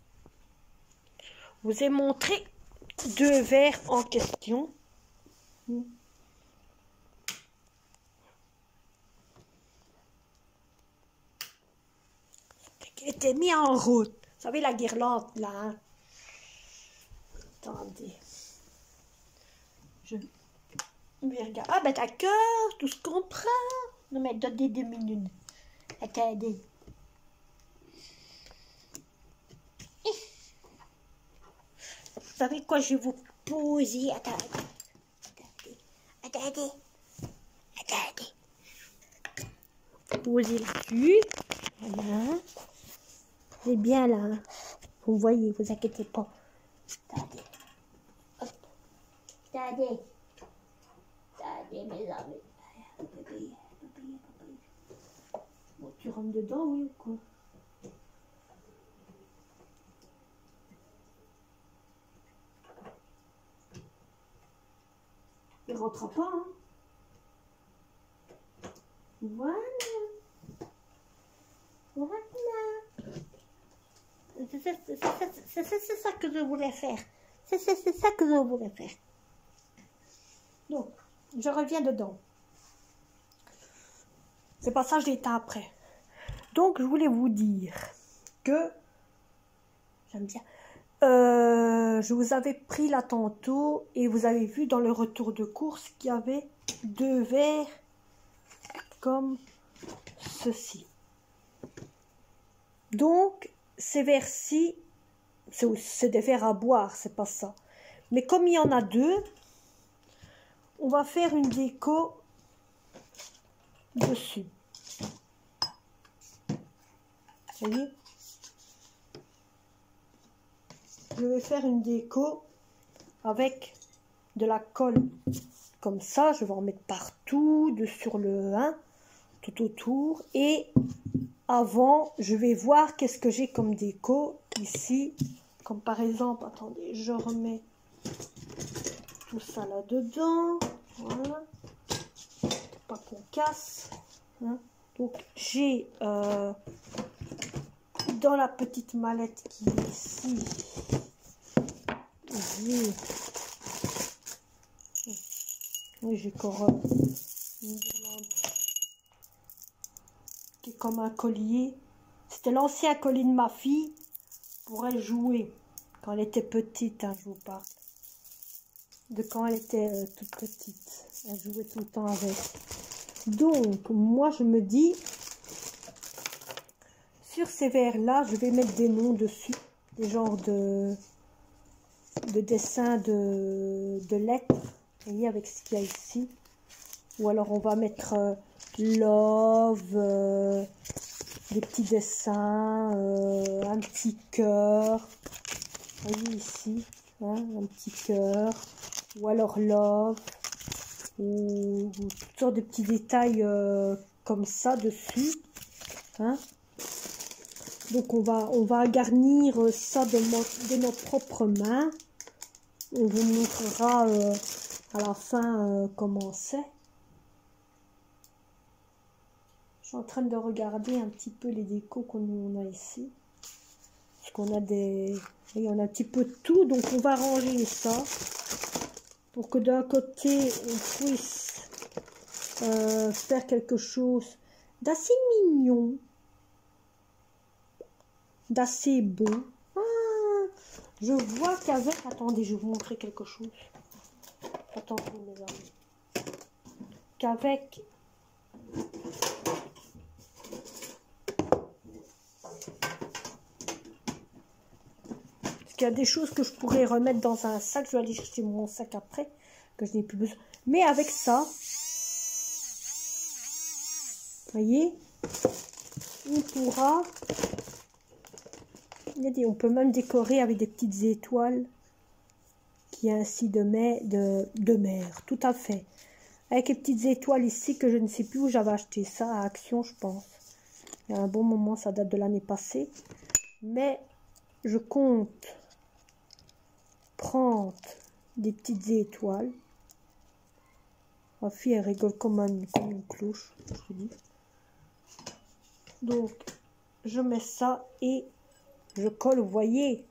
Je vous ai montré 2 verres en question. Il était mis en route. Vous savez la guirlande là. Hein? Attendez. Je vais regarder. Ah ben d'accord, tout se comprend. Non mais donnez 2 minutes. Attendez. Vous savez quoi, je vais vous poser. Attendez. Posez là-dessus. Voilà. C'est bien là. Vous voyez, vous inquiétez pas. Attendez. Hop. Attendez, mes amis. Bon, tu rentres dedans, oui ou quoi? Il rentrera pas, hein? Voilà. C'est ça que je voulais faire. C'est ça que je voulais faire. Donc, je reviens dedans. C'est pas ça, je l'éteins après. Donc, je voulais vous dire que j'aime bien. Je vous avais pris là tantôt et vous avez vu dans le retour de course qu'il y avait 2 verres comme ceci. Donc, ces verres-ci, c'est des verres à boire, c'est pas ça. Mais comme il y en a 2, on va faire une déco dessus. Vous voyez? Je vais faire une déco avec de la colle. Comme ça, je vais en mettre partout, sur le 1, tout autour. Et avant, je vais voir qu'est-ce que j'ai comme déco ici. Comme par exemple, attendez, je remets tout ça là-dedans. Voilà. Pas qu'on casse. Hein. Donc, j'ai dans la petite mallette qui est ici, j'ai encore une guirlande qui est comme un collier. C'était l'ancien collier de ma fille pour elle jouer quand elle était petite, hein, je vous parle. De quand elle était toute petite. Elle jouait tout le temps avec. Donc, moi, je me dis, sur ces verres-là, je vais mettre des noms dessus. Des genres de dessins de lettres. Vous voyez, avec ce qu'il y a ici. Ou alors, on va mettre love, des petits dessins, un petit cœur. Vous voyez ici, hein, un petit cœur. Ou alors love. Ou toutes sortes de petits détails comme ça dessus. Hein. Donc on va garnir ça de nos propres mains. On vous montrera à la fin comment c'est. Je suis en train de regarder un petit peu les décos qu'on a ici. Parce qu'on a il y en a un petit peu de tout, donc on va ranger ça. pour que d'un côté on puisse faire quelque chose d'assez mignon, d'assez beau. Ah, je vois qu'avec... Attendez, je vais vous montrer quelque chose. Attendez, mes amis. Qu'avec... Parce qu'il y a des choses que je pourrais remettre dans un sac. Je vais aller chercher mon sac après, que je n'ai plus besoin. Mais avec ça, vous voyez, on pourra... On peut même décorer avec des petites étoiles qui est ainsi de mer, tout à fait. Avec les petites étoiles ici que je ne sais plus où j'avais acheté ça, à Action je pense. Il y a un bon moment, ça date de l'année passée. Mais je compte prendre des petites étoiles. Ma fille elle rigole comme une cloche, je vous dis. Donc je mets ça et je colle, vous voyez.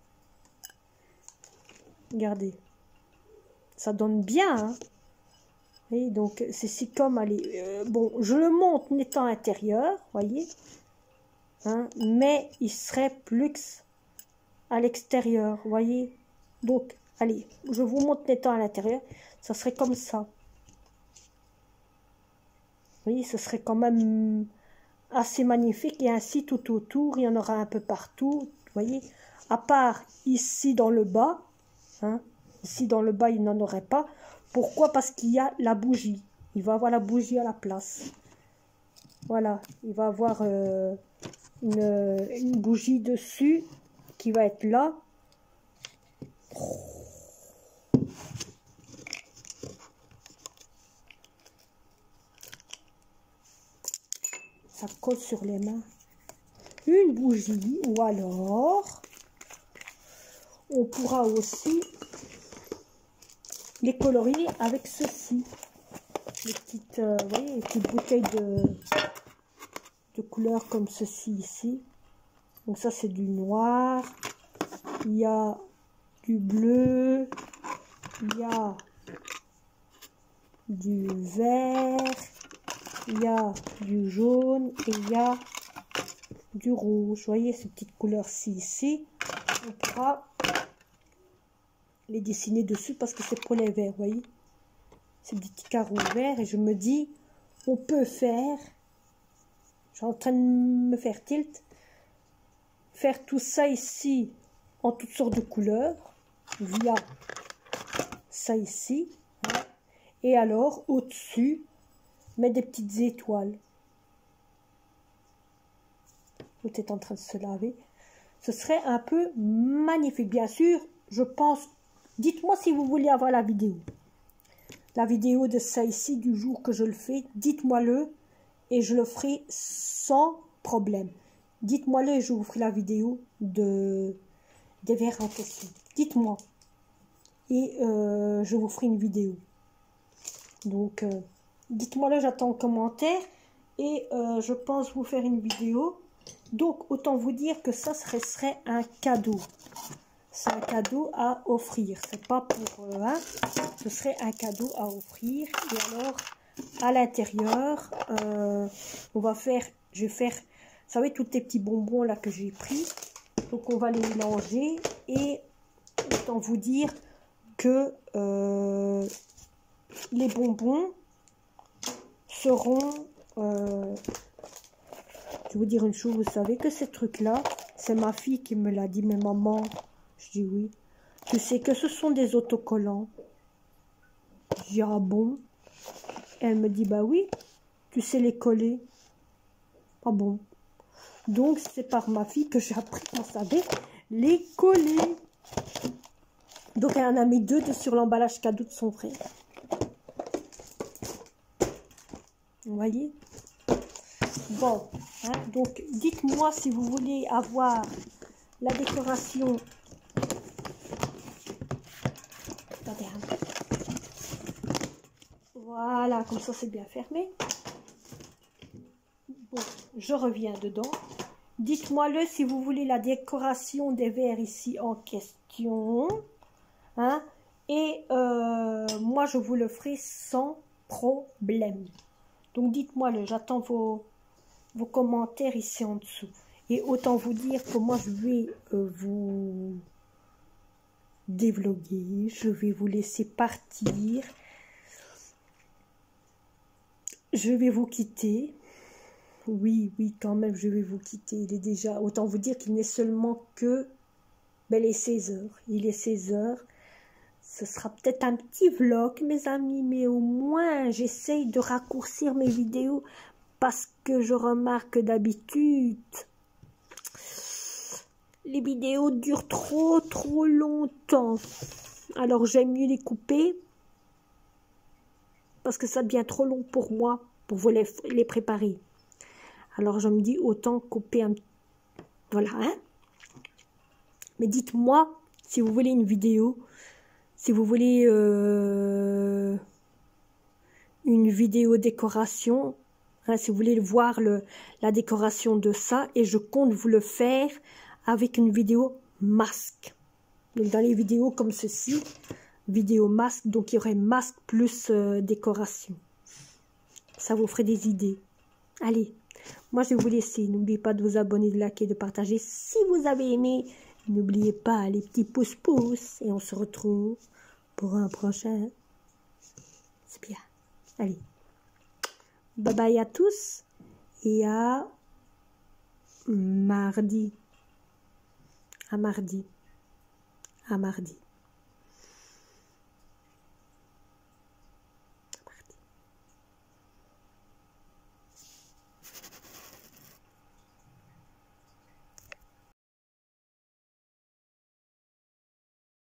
Regardez. Ça donne bien. Hein. Et donc, c'est si comme, allez, bon, je le monte en étant intérieur, voyez. Hein, mais il serait plus à l'extérieur, voyez. Donc, allez, je vous montre en étant à l'intérieur. Ça serait comme ça. Vous voyez, ce serait quand même assez magnifique. Et ainsi, tout autour, il y en aura un peu partout. Vous voyez, à part ici dans le bas, hein, ici dans le bas il n'en aurait pas. Pourquoi? Parce qu'il y a la bougie. Il va avoir la bougie à la place. Voilà, il va avoir une bougie dessus qui va être là. Ça colle sur les mains. Une bougie, ou alors on pourra aussi les colorier avec ceci, les petites, vous voyez, les petites bouteilles de couleurs comme ceci ici. Donc ça c'est du noir, il y a du bleu, il y a du vert, il y a du jaune et il y a du rouge. Vous voyez ces petites couleurs-ci ici, on pourra les dessiner dessus parce que c'est pour les verts, vous voyez, c'est des petits carreaux verts. Et je me dis, on peut faire, je suis en train de me faire tilt, faire tout ça ici en toutes sortes de couleurs via ça ici, hein. Et alors au dessus mettre des petites étoiles. Tout est en train de se laver. Ce serait un peu magnifique. Bien sûr, je pense, dites-moi si vous voulez avoir la vidéo. La vidéo de ça ici, du jour que je le fais, dites-moi-le et je le ferai sans problème. Dites-moi-le et je vous ferai la vidéo des verres en question. Dites-moi. Et je vous ferai une vidéo. Donc, dites-moi-le, j'attends en commentaire. Et je pense vous faire une vidéo. Donc, autant vous dire que ça serait un cadeau. C'est un cadeau à offrir. C'est pas pour... hein, ce serait un cadeau à offrir. Et alors, à l'intérieur, on va faire... Je vais faire... Vous savez, tous les petits bonbons là que j'ai pris. Donc, on va les mélanger. Et autant vous dire que les bonbons seront... je vais vous dire une chose, vous savez que ces trucs-là, c'est ma fille qui me l'a dit, mais maman, je dis oui. Tu sais que ce sont des autocollants. Je dis, ah bon? Elle me dit, bah oui, tu sais les coller. Ah bon? Donc, c'est par ma fille que j'ai appris qu'on savait les coller. Donc, elle en a mis 2 sur l'emballage cadeau de son frère. Vous voyez? Bon, hein, donc dites-moi si vous voulez avoir la décoration. Attendez, hein. Voilà, comme ça c'est bien fermé. Bon, je reviens dedans. Dites-moi-le si vous voulez la décoration des verres ici en question. Hein, Et moi, je vous le ferai sans problème. Donc, dites-moi, j'attends vos commentaires ici en dessous. Et autant vous dire que moi, je vais vous dévloguer. Je vais vous laisser partir. Je vais vous quitter. Oui, quand même, je vais vous quitter. Il est déjà... Autant vous dire qu'il n'est seulement que... Ben, il est 16 h. Il est 16 h. Ce sera peut-être un petit vlog, mes amis, mais au moins, j'essaye de raccourcir mes vidéos parce que je remarque d'habitude, les vidéos durent trop longtemps. Alors, j'aime mieux les couper parce que ça devient trop long pour moi, pour vous les préparer. Alors, je me dis, autant couper un... Voilà, hein. Mais dites-moi, si vous voulez une vidéo, si vous voulez une vidéo décoration, hein, si vous voulez voir la décoration de ça, et je compte vous le faire avec une vidéo masque. Donc, dans les vidéos comme ceci, vidéo masque, donc il y aurait masque plus décoration. Ça vous ferait des idées. Allez, moi je vais vous laisser. N'oubliez pas de vous abonner, de liker, de partager. Si vous avez aimé, n'oubliez pas les petits pouces. Et on se retrouve pour un prochain. C'est bien. Allez. Bye bye à tous. Et à mardi. À mardi.